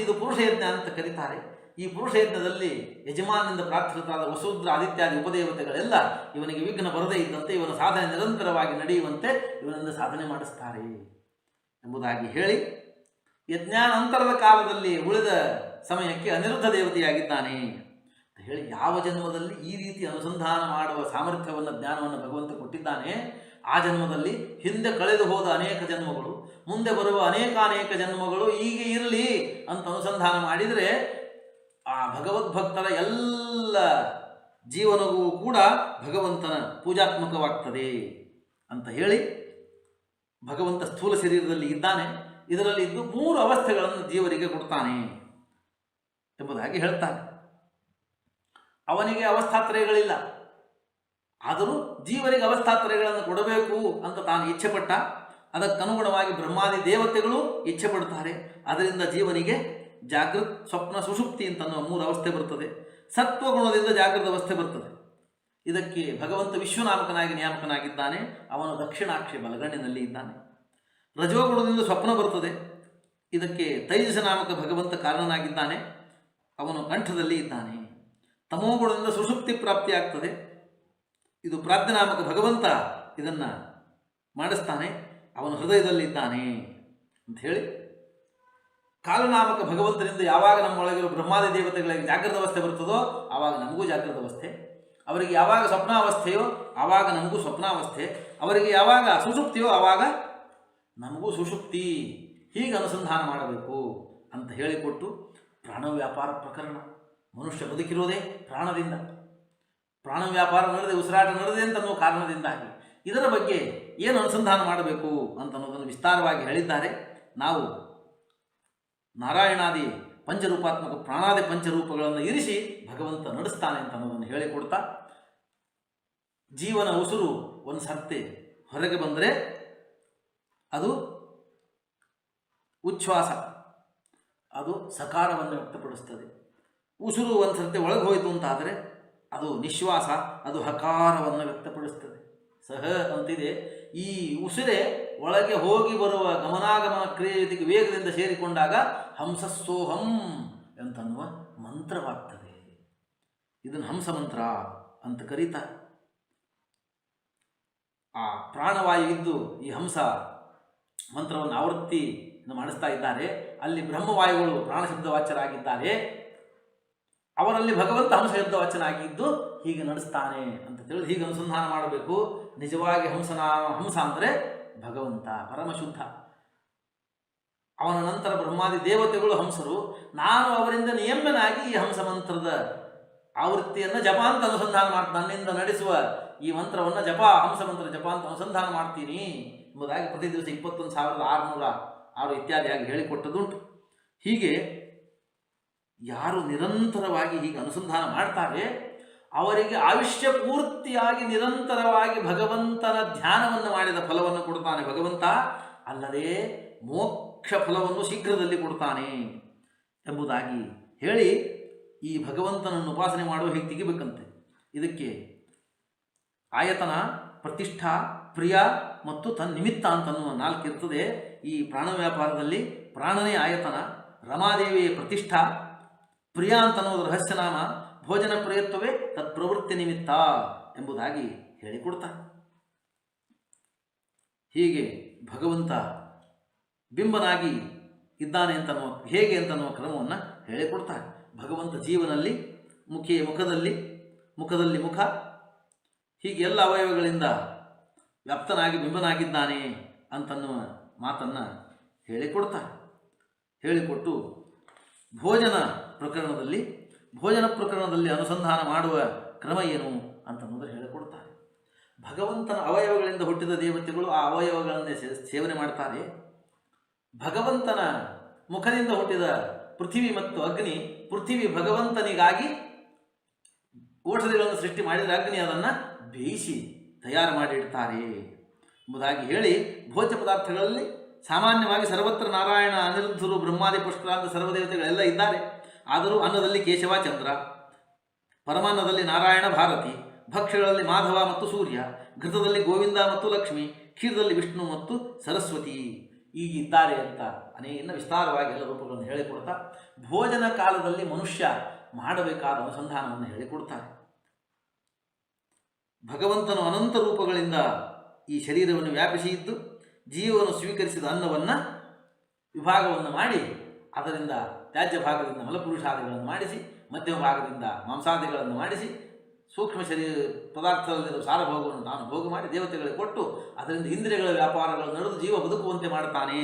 ಇದು ಪುರುಷ ಯಜ್ಞ ಅಂತ ಕರೀತಾರೆ. ಈ ಪುರುಷ ಯಜ್ಞದಲ್ಲಿ ಯಜಮಾನನಿಂದ ಪ್ರಾರ್ಥಿತರಾದ ವಸುದ್ರ ಆದಿತ್ಯಾದಿ ಉಪದೇವತೆಗಳೆಲ್ಲ ಇವನಿಗೆ ವಿಘ್ನ ಬರದೇ ಇದ್ದಂತೆ, ಇವನ ಸಾಧನೆ ನಿರಂತರವಾಗಿ ನಡೆಯುವಂತೆ ಇವನಿಂದ ಸಾಧನೆ ಮಾಡಿಸ್ತಾರೆ ಎಂಬುದಾಗಿ ಹೇಳಿ, ಯಜ್ಞಾನಂತರದ ಕಾಲದಲ್ಲಿ ಉಳಿದ ಸಮಯಕ್ಕೆ ಅನಿರುದ್ಧ ದೇವತೆಯಾಗಿದ್ದಾನೆ ಅಂತ ಹೇಳಿ, ಯಾವ ಜನ್ಮದಲ್ಲಿ ಈ ರೀತಿ ಅನುಸಂಧಾನ ಮಾಡುವ ಸಾಮರ್ಥ್ಯವನ್ನು, ಜ್ಞಾನವನ್ನು ಭಗವಂತ ಕೊಟ್ಟಿದ್ದಾನೆ, ಆ ಜನ್ಮದಲ್ಲಿ ಹಿಂದೆ ಕಳೆದು ಹೋದ ಅನೇಕ ಜನ್ಮಗಳು, ಮುಂದೆ ಬರುವ ಅನೇಕ ಜನ್ಮಗಳು ಹೀಗೆ ಇರಲಿ ಅಂತ ಅನುಸಂಧಾನ ಮಾಡಿದರೆ ಆ ಭಗವದ್ಭಕ್ತರ ಎಲ್ಲ ಜೀವನವೂ ಕೂಡ ಭಗವಂತನ ಪೂಜಾತ್ಮಕವಾಗ್ತದೆ ಅಂತ ಹೇಳಿ, ಭಗವಂತ ಸ್ಥೂಲ ಶರೀರದಲ್ಲಿ ಇದ್ದಾನೆ, ಇದರಲ್ಲಿ ಇದ್ದು 3 ಅವಸ್ಥೆಗಳನ್ನು ಜೀವರಿಗೆ ಕೊಡ್ತಾನೆ ಎಂಬುದಾಗಿ ಹೇಳ್ತಾನೆ. ಅವನಿಗೆ ಅವಸ್ಥಾತ್ರಯಗಳಿಲ್ಲ, ಆದರೂ ಜೀವರಿಗೆ ಅವಸ್ಥಾತ್ರಯಗಳನ್ನು ಕೊಡಬೇಕು ಅಂತ ತಾನು ಇಚ್ಛೆಪಟ್ಟ. ಅದಕ್ಕನುಗುಣವಾಗಿ ಬ್ರಹ್ಮಾದಿ ದೇವತೆಗಳು ಇಚ್ಛೆ ಪಡ್ತಾರೆ. ಅದರಿಂದ ಜೀವನಿಗೆ ಜಾಗೃತ್, ಸ್ವಪ್ನ, ಸುಷುಪ್ತಿ ಅಂತನ್ನುವ 3 ಅವಸ್ಥೆ ಬರ್ತದೆ. ಸತ್ವಗುಣದಿಂದ ಜಾಗೃತ ಅವಸ್ಥೆ ಬರ್ತದೆ. ಇದಕ್ಕೆ ಭಗವಂತ ವಿಶ್ವನಾಮಕನಾಗಿ ನ್ಯಾಮಕನಾಗಿದ್ದಾನೆ. ಅವನು ದಕ್ಷಿಣಾಕ್ಷಿ ಬಲಗಣ್ಣಿನಲ್ಲಿ ಇದ್ದಾನೆ. ರಜೋಗುಣದಿಂದ ಸ್ವಪ್ನ ಬರ್ತದೆ. ಇದಕ್ಕೆ ತೈಜಸ ನಾಮಕ ಭಗವಂತ ಕಾರಣನಾಗಿದ್ದಾನೆ. ಅವನು ಕಂಠದಲ್ಲಿ ಇದ್ದಾನೆ. ತಮೋಗುಣದಿಂದ ಸುಷುಪ್ತಿ ಪ್ರಾಪ್ತಿಯಾಗ್ತದೆ. ಇದು ಪ್ರಾಜ್ಞನಾಮಕ ಭಗವಂತ ಇದನ್ನು ಮಾಡಿಸ್ತಾನೆ, ಅವನ ಹೃದಯದಲ್ಲಿದ್ದಾನೆ ಅಂತ ಹೇಳಿ ಕಾಲನಾಮಕ ಭಗವಂತನಿಂದ ಯಾವಾಗ ನಮ್ಮೊಳಗಿರೋ ಬ್ರಹ್ಮಾದಿ ದೇವತೆಗಳಿಗೆ ಜಾಗೃತ ಅವಸ್ಥೆ ಬರ್ತದೋ ಆವಾಗ ನಮಗೂ ಜಾಗೃತ ಅವಸ್ಥೆ, ಅವರಿಗೆ ಯಾವಾಗ ಸ್ವಪ್ನಾವಸ್ಥೆಯೋ ಆವಾಗ ನಮಗೂ ಸ್ವಪ್ನಾವಸ್ಥೆ, ಅವರಿಗೆ ಯಾವಾಗ ಸುಷುಪ್ತಿಯೋ ಆವಾಗ ನಮಗೂ ಸುಷುಪ್ತಿ, ಹೀಗೆ ಅನುಸಂಧಾನ ಮಾಡಬೇಕು ಅಂತ ಹೇಳಿಕೊಟ್ಟು ಪ್ರಾಣ ವ್ಯಾಪಾರ ಪ್ರಕರಣ. ಮನುಷ್ಯ ಬದುಕಿರೋದೇ ಪ್ರಾಣದಿಂದ, ಪ್ರಾಣ ವ್ಯಾಪಾರ ನಡೆದೆ, ಉಸಿರಾಟ ನಡೆದೆ ಅಂತ ಅನ್ನೋ ಕಾರಣದಿಂದಾಗಿ ಇದರ ಬಗ್ಗೆ ಏನು ಅನುಸಂಧಾನ ಮಾಡಬೇಕು ಅಂತ ಅನ್ನೋದನ್ನು ವಿಸ್ತಾರವಾಗಿ ಹೇಳಿದ್ದಾರೆ. ನಾವು ನಾರಾಯಣಾದಿ ಪಂಚರೂಪಾತ್ಮಕ ಪ್ರಾಣಾದಿ ಪಂಚರೂಪಗಳನ್ನು ಇರಿಸಿ ಭಗವಂತ ನಡೆಸ್ತಾನೆ ಅಂತ ಅನ್ನೋದನ್ನು ಹೇಳಿಕೊಡ್ತಾ, ಜೀವನ ಉಸಿರು ಒಂದು ಸರ್ತೆ ಹೊರಗೆ ಬಂದರೆ ಅದು ಉಚ್ಛ್ವಾಸ, ಅದು ಸಕಾರವನ್ನು ವ್ಯಕ್ತಪಡಿಸ್ತದೆ. ಉಸಿರು ಒಂದು ಸರ್ತೆ ಒಳಗೆ ಹೋಯಿತು ಅಂತಾದರೆ ಅದು ನಿಶ್ವಾಸ, ಅದು ಹಕಾರವನ್ನು ವ್ಯಕ್ತಪಡಿಸ್ತದೆ. ಸಹ ಅಂತಿದೆ, ಈ ಉಸಿರೇ ಒಳಗೆ ಹೋಗಿ ಬರುವ ಗಮನಾಗಮನ ಕ್ರಿಯೆ ಜೊತೆಗೆ ವೇಗದಿಂದ ಸೇರಿಕೊಂಡಾಗ ಹಂಸಸ್ಸೋಹಂ ಅಂತನ್ನುವ ಮಂತ್ರವಾಗ್ತದೆ. ಇದನ್ನು ಹಂಸ ಮಂತ್ರ ಅಂತ ಕರೀತಾರೆ. ಆ ಪ್ರಾಣವಾಯು ಇದ್ದು ಈ ಹಂಸ ಮಂತ್ರವನ್ನು ಆವೃತ್ತಿ ಮಾಡಿಸ್ತಾ ಇದ್ದಾರೆ. ಅಲ್ಲಿ ಬ್ರಹ್ಮವಾಯುಗಳು ಪ್ರಾಣಶಬ್ದವಾಚ್ಯರಾಗಿದ್ದಾರೆ, ಅವರಲ್ಲಿ ಭಗವಂತ ಹಂಸಶಬ್ದವಾಚ್ಯನಾಗಿದ್ದು ಹೀಗೆ ನಡೆಸ್ತಾನೆ ಅಂತ ತಿಳಿದು ಹೀಗೆ ಅನುಸಂಧಾನ ಮಾಡಬೇಕು. ನಿಜವಾಗಿ ಹಂಸ ಅಂದರೆ ಭಗವಂತ ಪರಮಶುದ್ಧ. ಅವನ ನಂತರ ಬ್ರಹ್ಮಾದಿ ದೇವತೆಗಳು ಹಂಸರು. ನಾನು ಅವರಿಂದ ನಿಯಮನಾಗಿ ಈ ಹಂಸ ಮಂತ್ರದ ಆವೃತ್ತಿಯನ್ನು ಜಪ ಅಂತ ಅನುಸಂಧಾನ ಮಾಡ್ತೀನಿ, ನನ್ನಿಂದ ನಡೆಸುವ ಈ ಮಂತ್ರವನ್ನು ಜಪ, ಹಂಸ ಮಂತ್ರ ಜಪ ಅಂತ ಅನುಸಂಧಾನ ಮಾಡ್ತೀನಿ ಎಂಬುದಾಗಿ ಪ್ರತಿ ದಿವಸ 21,606 ಇತ್ಯಾದಿಯಾಗಿ ಹೇಳಿಕೊಟ್ಟದುಂಟು. ಹೀಗೆ ಯಾರು ನಿರಂತರವಾಗಿ ಹೀಗೆ ಅನುಸಂಧಾನ ಮಾಡ್ತಾರೆ ಅವರಿಗೆ ಆಯುಷ್ಯ ಪೂರ್ತಿಯಾಗಿ ನಿರಂತರವಾಗಿ ಭಗವಂತನ ಧ್ಯಾನವನ್ನು ಮಾಡಿದ ಫಲವನ್ನು ಕೊಡ್ತಾನೆ ಭಗವಂತ. ಅಲ್ಲದೆ ಮೋಕ್ಷ ಫಲವನ್ನು ಶೀಘ್ರದಲ್ಲಿ ಕೊಡ್ತಾನೆ ಎಂಬುದಾಗಿ ಹೇಳಿ ಈ ಭಗವಂತನನ್ನು ಉಪಾಸನೆ ಮಾಡುವ ಹೇಗೆ ತೆಗಿಬೇಕಂತೆ. ಇದಕ್ಕೆ ಆಯತನ, ಪ್ರತಿಷ್ಠಾ, ಪ್ರಿಯ ಮತ್ತು ತನ್ನಿಮಿತ್ತ ಅಂತನ್ನುವ 4 ಇರ್ತದೆ. ಈ ಪ್ರಾಣ ವ್ಯಾಪಾರದಲ್ಲಿ ಪ್ರಾಣನೇ ಆಯತನ, ರಮಾದೇವಿಯ ಪ್ರತಿಷ್ಠಾ, ಪ್ರಿಯ ಅಂತನ್ನುವುದು ರಹಸ್ಯನಾಮ, ಭೋಜನ ಪ್ರಿಯತ್ವವೇ ತತ್ಪ್ರವೃತ್ತಿ ನಿಮಿತ್ತ ಎಂಬುದಾಗಿ ಹೇಳಿಕೊಡ್ತಾರೆ. ಹೀಗೆ ಭಗವಂತ ಬಿಂಬನಾಗಿ ಇದ್ದಾನೆ ಅಂತನ್ನುವ ಹೇಗೆ ಅಂತನ್ನುವ ಕ್ರಮವನ್ನು ಹೇಳಿಕೊಡ್ತಾರೆ. ಭಗವಂತ ಜೀವನಲ್ಲಿ ಮುಖದಲ್ಲಿ ಮುಖ, ಹೀಗೆ ಎಲ್ಲ ಅವಯವಗಳಿಂದ ವ್ಯಾಪ್ತನಾಗಿ ಬಿಂಬನಾಗಿದ್ದಾನೆ ಅಂತನ್ನುವ ಮಾತನ್ನು ಹೇಳಿಕೊಡ್ತಾರೆ. ಹೇಳಿಕೊಟ್ಟು ಭೋಜನ ಪ್ರಕರಣದಲ್ಲಿ ಅನುಸಂಧಾನ ಮಾಡುವ ಕ್ರಮ ಏನು ಅಂತನ್ನುವುದನ್ನು ಹೇಳಿಕೊಡ್ತಾರೆ. ಭಗವಂತನ ಅವಯವಗಳಿಂದ ಹುಟ್ಟಿದ ದೇವತೆಗಳು ಆ ಅವಯವಗಳನ್ನೇ ಸೇವನೆ ಮಾಡ್ತಾರೆ. ಭಗವಂತನ ಮುಖದಿಂದ ಹುಟ್ಟಿದ ಪೃಥ್ವಿ ಮತ್ತು ಅಗ್ನಿ, ಪೃಥ್ವಿ ಭಗವಂತನಿಗಾಗಿ ಔಷಧಿಗಳನ್ನು ಸೃಷ್ಟಿ ಮಾಡಿದರೆ ಅಗ್ನಿ ಅದನ್ನು ಬೇಯಿಸಿ ತಯಾರು ಮಾಡಿಡ್ತಾರೆ ಎಂಬುದಾಗಿ ಹೇಳಿ, ಭೋಜ್ಯ ಪದಾರ್ಥಗಳಲ್ಲಿ ಸಾಮಾನ್ಯವಾಗಿ ಸರ್ವತ್ರ ನಾರಾಯಣ, ಅನಿರುದ್ಧರು, ಬ್ರಹ್ಮಾದಿ ಪುಷ್ಕರಾಂತ ಸರ್ವದೇವತೆಗಳೆಲ್ಲ ಇದ್ದಾರೆ. ಆದರೂ ಅನ್ನದಲ್ಲಿ ಕೇಶವ ಚಂದ್ರ, ಪರಮಾನ್ನದಲ್ಲಿ ನಾರಾಯಣ ಭಾರತಿ, ಭಕ್ಷ್ಯಗಳಲ್ಲಿ ಮಾಧವ ಮತ್ತು ಸೂರ್ಯ, ಘೃತದಲ್ಲಿ ಗೋವಿಂದ ಮತ್ತು ಲಕ್ಷ್ಮಿ, ಕ್ಷೀರದಲ್ಲಿ ವಿಷ್ಣು ಮತ್ತು ಸರಸ್ವತಿ ಈಗಿದ್ದಾರೆ ಅಂತ ಇನ್ನು ವಿಸ್ತಾರವಾಗಿ ಎಲ್ಲ ರೂಪಗಳನ್ನು ಹೇಳಿಕೊಡ್ತಾ ಭೋಜನ ಕಾಲದಲ್ಲಿ ಮನುಷ್ಯ ಮಾಡಬೇಕಾದ ಅನುಸಂಧಾನವನ್ನು ಹೇಳಿಕೊಡ್ತಾರೆ. ಭಗವಂತನು ಅನಂತ ರೂಪಗಳಿಂದ ಈ ಶರೀರವನ್ನು ವ್ಯಾಪಿಸಿ ಇದ್ದು ಜೀವವನ್ನು ಸ್ವೀಕರಿಸಿದ ಅನ್ನವನ್ನು ವಿಭಾಗವನ್ನು ಮಾಡಿ ಅದರಿಂದ ತ್ಯಾಜ್ಯ ಭಾಗದಿಂದ ಮಲಪುರುಷಾದಿಗಳನ್ನು ಮಾಡಿಸಿ, ಮಧ್ಯಮ ಭಾಗದಿಂದ ಮಾಂಸಾದಿಗಳನ್ನು ಮಾಡಿಸಿ, ಸೂಕ್ಷ್ಮ ಶರೀರ ಪದಾರ್ಥದಲ್ಲಿರುವ ಸಾರಭೋಗವನ್ನು ತಾನು ಭೋಗ ಮಾಡಿ ದೇವತೆಗಳಿಗೆ ಕೊಟ್ಟು ಅದರಿಂದ ಇಂದ್ರಿಯಗಳ ವ್ಯಾಪಾರಗಳು ನಡೆದು ಜೀವ ಬದುಕುವಂತೆ ಮಾಡ್ತಾನೆ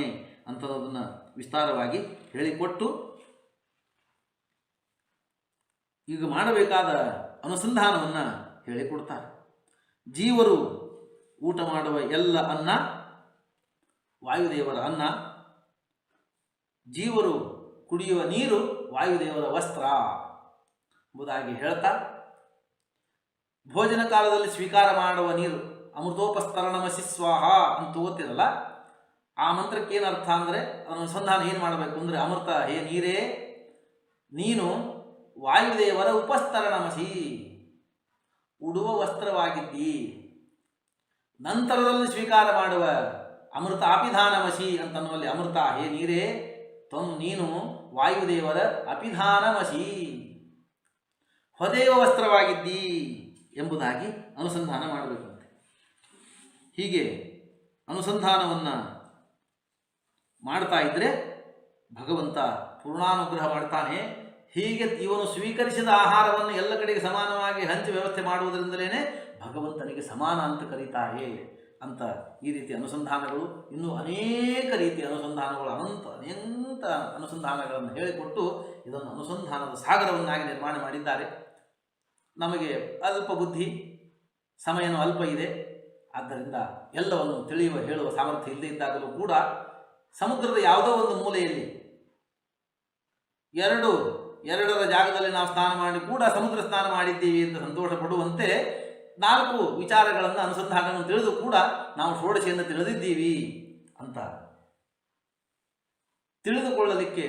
ಅಂತನ್ನೋದನ್ನು ವಿಸ್ತಾರವಾಗಿ ಹೇಳಿಕೊಟ್ಟು ಈಗ ಮಾಡಬೇಕಾದ ಅನುಸಂಧಾನವನ್ನು ಹೇಳಿಕೊಡ್ತಾರೆ. ಜೀವರು ಊಟ ಮಾಡುವ ಎಲ್ಲ ಅನ್ನ ವಾಯುದೇವರ ಅನ್ನ, ಜೀವರು ಕುಡಿಯುವ ನೀರು ವಾಯುದೇವರ ವಸ್ತ್ರ ಎಂಬುದಾಗಿ ಹೇಳ್ತಾ, ಭೋಜನ ಕಾಲದಲ್ಲಿ ಸ್ವೀಕಾರ ಮಾಡುವ ನೀರು ಅಮೃತೋಪಸ್ತರಣಮಸಿ ಸ್ವಾಹ ಅಂತ ಓದ್ತಿರಲ್ಲ, ಆ ಮಂತ್ರಕ್ಕೆ ಏನು ಅರ್ಥ ಅಂದರೆ ಅದರ ಅನುಸಂಧಾನ ಏನು ಮಾಡಬೇಕು ಅಂದರೆ, ಅಮೃತ ಹೇ ನೀರೇ, ನೀನು ವಾಯುದೇವರ ಉಪಸ್ತರಣಮಸಿ ಉಡುವ ವಸ್ತ್ರವಾಗಿದ್ದಿ. ನಂತರದಲ್ಲಿ ಸ್ವೀಕಾರ ಮಾಡುವ ಅಮೃತ ಅಪಿಧಾನಮಸಿ ಅಂತನ್ನುವಲ್ಲಿ ಅಮೃತ ಹೇ ನೀರೇ ನೀನು ವಾಯುದೇವರ ಅಪಿಧಾನಮಸಿ ಹೊದೆಯುವ ವಸ್ತ್ರವಾಗಿದ್ದಿ ಎಂಬುದಾಗಿ ಅನುಸಂಧಾನ ಮಾಡಬೇಕಂತೆ. ಹೀಗೆ ಅನುಸಂಧಾನವನ್ನು ಮಾಡ್ತಾ ಇದ್ದರೆ ಭಗವಂತ ಪೂರ್ಣಾನುಗ್ರಹ ಮಾಡ್ತಾನೆ. ಹೀಗೆ ಇವನು ಸ್ವೀಕರಿಸಿದ ಆಹಾರವನ್ನು ಎಲ್ಲ ಕಡೆಗೆ ಸಮಾನವಾಗಿ ಹಂಚಿ ವ್ಯವಸ್ಥೆ ಮಾಡುವುದರಿಂದಲೇ ಭಗವಂತನಿಗೆ ಸಮಾನ ಅಂತ ಕರೀತಾರೆ ಅಂತ ಈ ರೀತಿಯ ಅನುಸಂಧಾನಗಳು, ಇನ್ನೂ ಅನೇಕ ರೀತಿಯ ಅನುಸಂಧಾನಗಳು, ಅನಂತ ಅನುಸಂಧಾನಗಳನ್ನು ಹೇಳಿಕೊಟ್ಟು ಇದನ್ನು ಅನುಸಂಧಾನದ ಸಾಗರವನ್ನಾಗಿ ನಿರ್ಮಾಣ ಮಾಡಿದ್ದಾರೆ. ನಮಗೆ ಅಲ್ಪ ಬುದ್ಧಿ, ಸಮಯನೂ ಅಲ್ಪ ಇದೆ. ಆದ್ದರಿಂದ ಎಲ್ಲವನ್ನು ತಿಳಿಯುವ ಹೇಳುವ ಸಾಮರ್ಥ್ಯ ಇಲ್ಲದೇ ಇದ್ದಾಗಲೂ ಕೂಡ ಸಮುದ್ರದ ಯಾವುದೋ ಒಂದು ಮೂಲೆಯಲ್ಲಿ ಎರಡರ ಜಾಗದಲ್ಲಿ ನಾವು ಸ್ನಾನ ಮಾಡಿ ಕೂಡ ಸಮುದ್ರ ಸ್ನಾನ ಮಾಡಿದ್ದೀವಿ ಅಂತ ಸಂತೋಷ ಪಡುವಂತೆ 4 ವಿಚಾರಗಳನ್ನು ಅನುಸಂಧಾನವನ್ನು ತಿಳಿದು ಕೂಡ ನಾವು ಷೋಡಶಿಯನ್ನು ತಿಳಿದಿದ್ದೀವಿ ಅಂತ ತಿಳಿದುಕೊಳ್ಳಲಿಕ್ಕೆ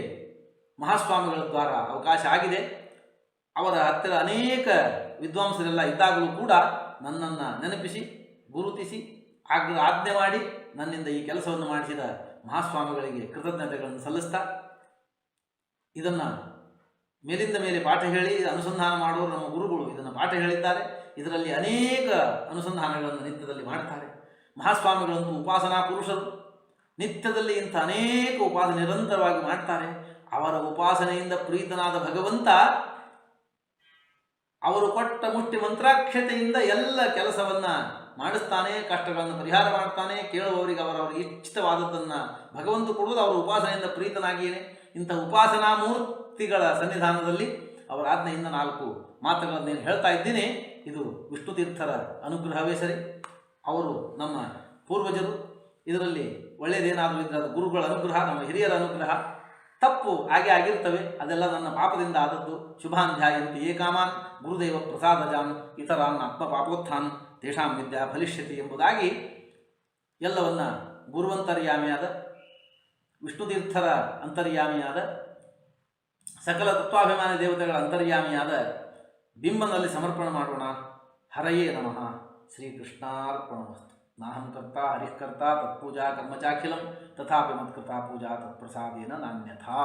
ಮಹಾಸ್ವಾಮಿಗಳ ದ್ವಾರ ಅವಕಾಶ ಆಗಿದೆ. ಅವರ ಹತ್ತಿರ ಅನೇಕ ವಿದ್ವಾಂಸರೆಲ್ಲ ಇದ್ದಾಗಲೂ ಕೂಡ ನನ್ನನ್ನು ನೆನಪಿಸಿ ಗುರುತಿಸಿ ಆಜ್ಞೆ ಮಾಡಿ ನನ್ನಿಂದ ಈ ಕೆಲಸವನ್ನು ಮಾಡಿಸಿದ ಮಹಾಸ್ವಾಮಿಗಳಿಗೆ ಕೃತಜ್ಞತೆಗಳನ್ನು ಸಲ್ಲಿಸ್ತಾ, ಇದನ್ನು ಮೇಲಿಂದ ಮೇಲೆ ಪಾಠ ಹೇಳಿ ಅನುಸಂಧಾನ ಮಾಡುವರು ನಮ್ಮ ಗುರುಗಳು ಇದನ್ನು ಪಾಠ ಹೇಳಿದ್ದಾರೆ. ಇದರಲ್ಲಿ ಅನೇಕ ಅನುಸಂಧಾನಗಳನ್ನು ನಿತ್ಯದಲ್ಲಿ ಮಾಡ್ತಾರೆ. ಮಹಾಸ್ವಾಮಿಗಳಂತೂ ಉಪಾಸನಾ ಪುರುಷರು, ನಿತ್ಯದಲ್ಲಿ ಇಂಥ ಅನೇಕ ಉಪಾಸನೆ ನಿರಂತರವಾಗಿ ಮಾಡ್ತಾರೆ. ಅವರ ಉಪಾಸನೆಯಿಂದ ಪ್ರೀತನಾದ ಭಗವಂತ ಅವರು ಕೊಟ್ಟ ಮುಷ್ಟಿ ಮಂತ್ರಾಕ್ಷತೆಯಿಂದ ಎಲ್ಲ ಕೆಲಸವನ್ನು ಮಾಡಿಸ್ತಾನೆ, ಕಷ್ಟಗಳನ್ನು ಪರಿಹಾರ ಮಾಡ್ತಾನೆ. ಕೇಳುವವರಿಗೆ ಅವರವರ ಇಚ್ಛಿತವಾದದ್ದನ್ನು ಭಗವಂತ ಕೊಡುವುದು ಅವರ ಉಪಾಸನೆಯಿಂದ ಪ್ರೀತನಾಗಿಯೇ. ಇಂಥ ಉಪಾಸನಾ ಮೂರ್ತಿಗಳ ಸನ್ನಿಧಾನದಲ್ಲಿ ಅವರ ಆಜ್ಞೆಯಿಂದ 4 ಮಾತುಗಳನ್ನೇನು ಹೇಳ್ತಾ ಇದ್ದೀನಿ, ಇದು ವಿಷ್ಣು ತೀರ್ಥರ ಅನುಗ್ರಹವೇ ಸರಿ. ಅವರು ನಮ್ಮ ಪೂರ್ವಜರು. ಇದರಲ್ಲಿ ಒಳ್ಳೆಯದೇನಾದರೂ ಇದ್ದರೆ ಅದು ಗುರುಗಳ ಅನುಗ್ರಹ, ನಮ್ಮ ಹಿರಿಯರ ಅನುಗ್ರಹ. ತಪ್ಪು ಹಾಗೆ ಆಗಿರ್ತವೆ, ಅದೆಲ್ಲ ನನ್ನ ಪಾಪದಿಂದ ಆದದ್ದು. ಶುಭಾಂಧ್ಯಾಯಂತಿ ಏಕಾಮಾನ್ ಗುರುದೇವ ಪ್ರಸಾದಜಾನ್ ಇತರಾನ್ ಆತ್ಮ ಪಾಪೋತ್ಥಾನ್ ತೇಷಾಂ ವಿದ್ಯಾ ಫಲಿಷ್ಯತಿ ಎಂಬುದಾಗಿ ಎಲ್ಲವನ್ನ ಗುರುವಂತರ್ಯಾಮಿಯಾದ ವಿಷ್ಣುತೀರ್ಥರ ಅಂತರ್ಯಾಮಿಯಾದ ಸಕಲ ತತ್ವಾಭಿಮಾನಿ ದೇವತೆಗಳ ಅಂತರ್ಯಾಮಿಯಾದ ಬಿಂಬನಲ್ಲಿ ಸಮರ್ಪಣೆ ಮಾಡೋಣ. ಹರಯೇ ನಮಃ. ಶ್ರೀಕೃಷ್ಣಾರ್ಪಣಮಸ್ತು. ನಾಹಂ ಕರ್ತ ಹರಿಃಕರ್ತ ತತ್ಪೂಜಾ ಕರ್ಮಚಾಖಿಲಂ ತಥಾಪಿ ಮತ್ಕೃತಾ ಪೂಜಾ ತತ್ಪ್ರಸಾದೇನ ನಾನ್ಯಥಾ.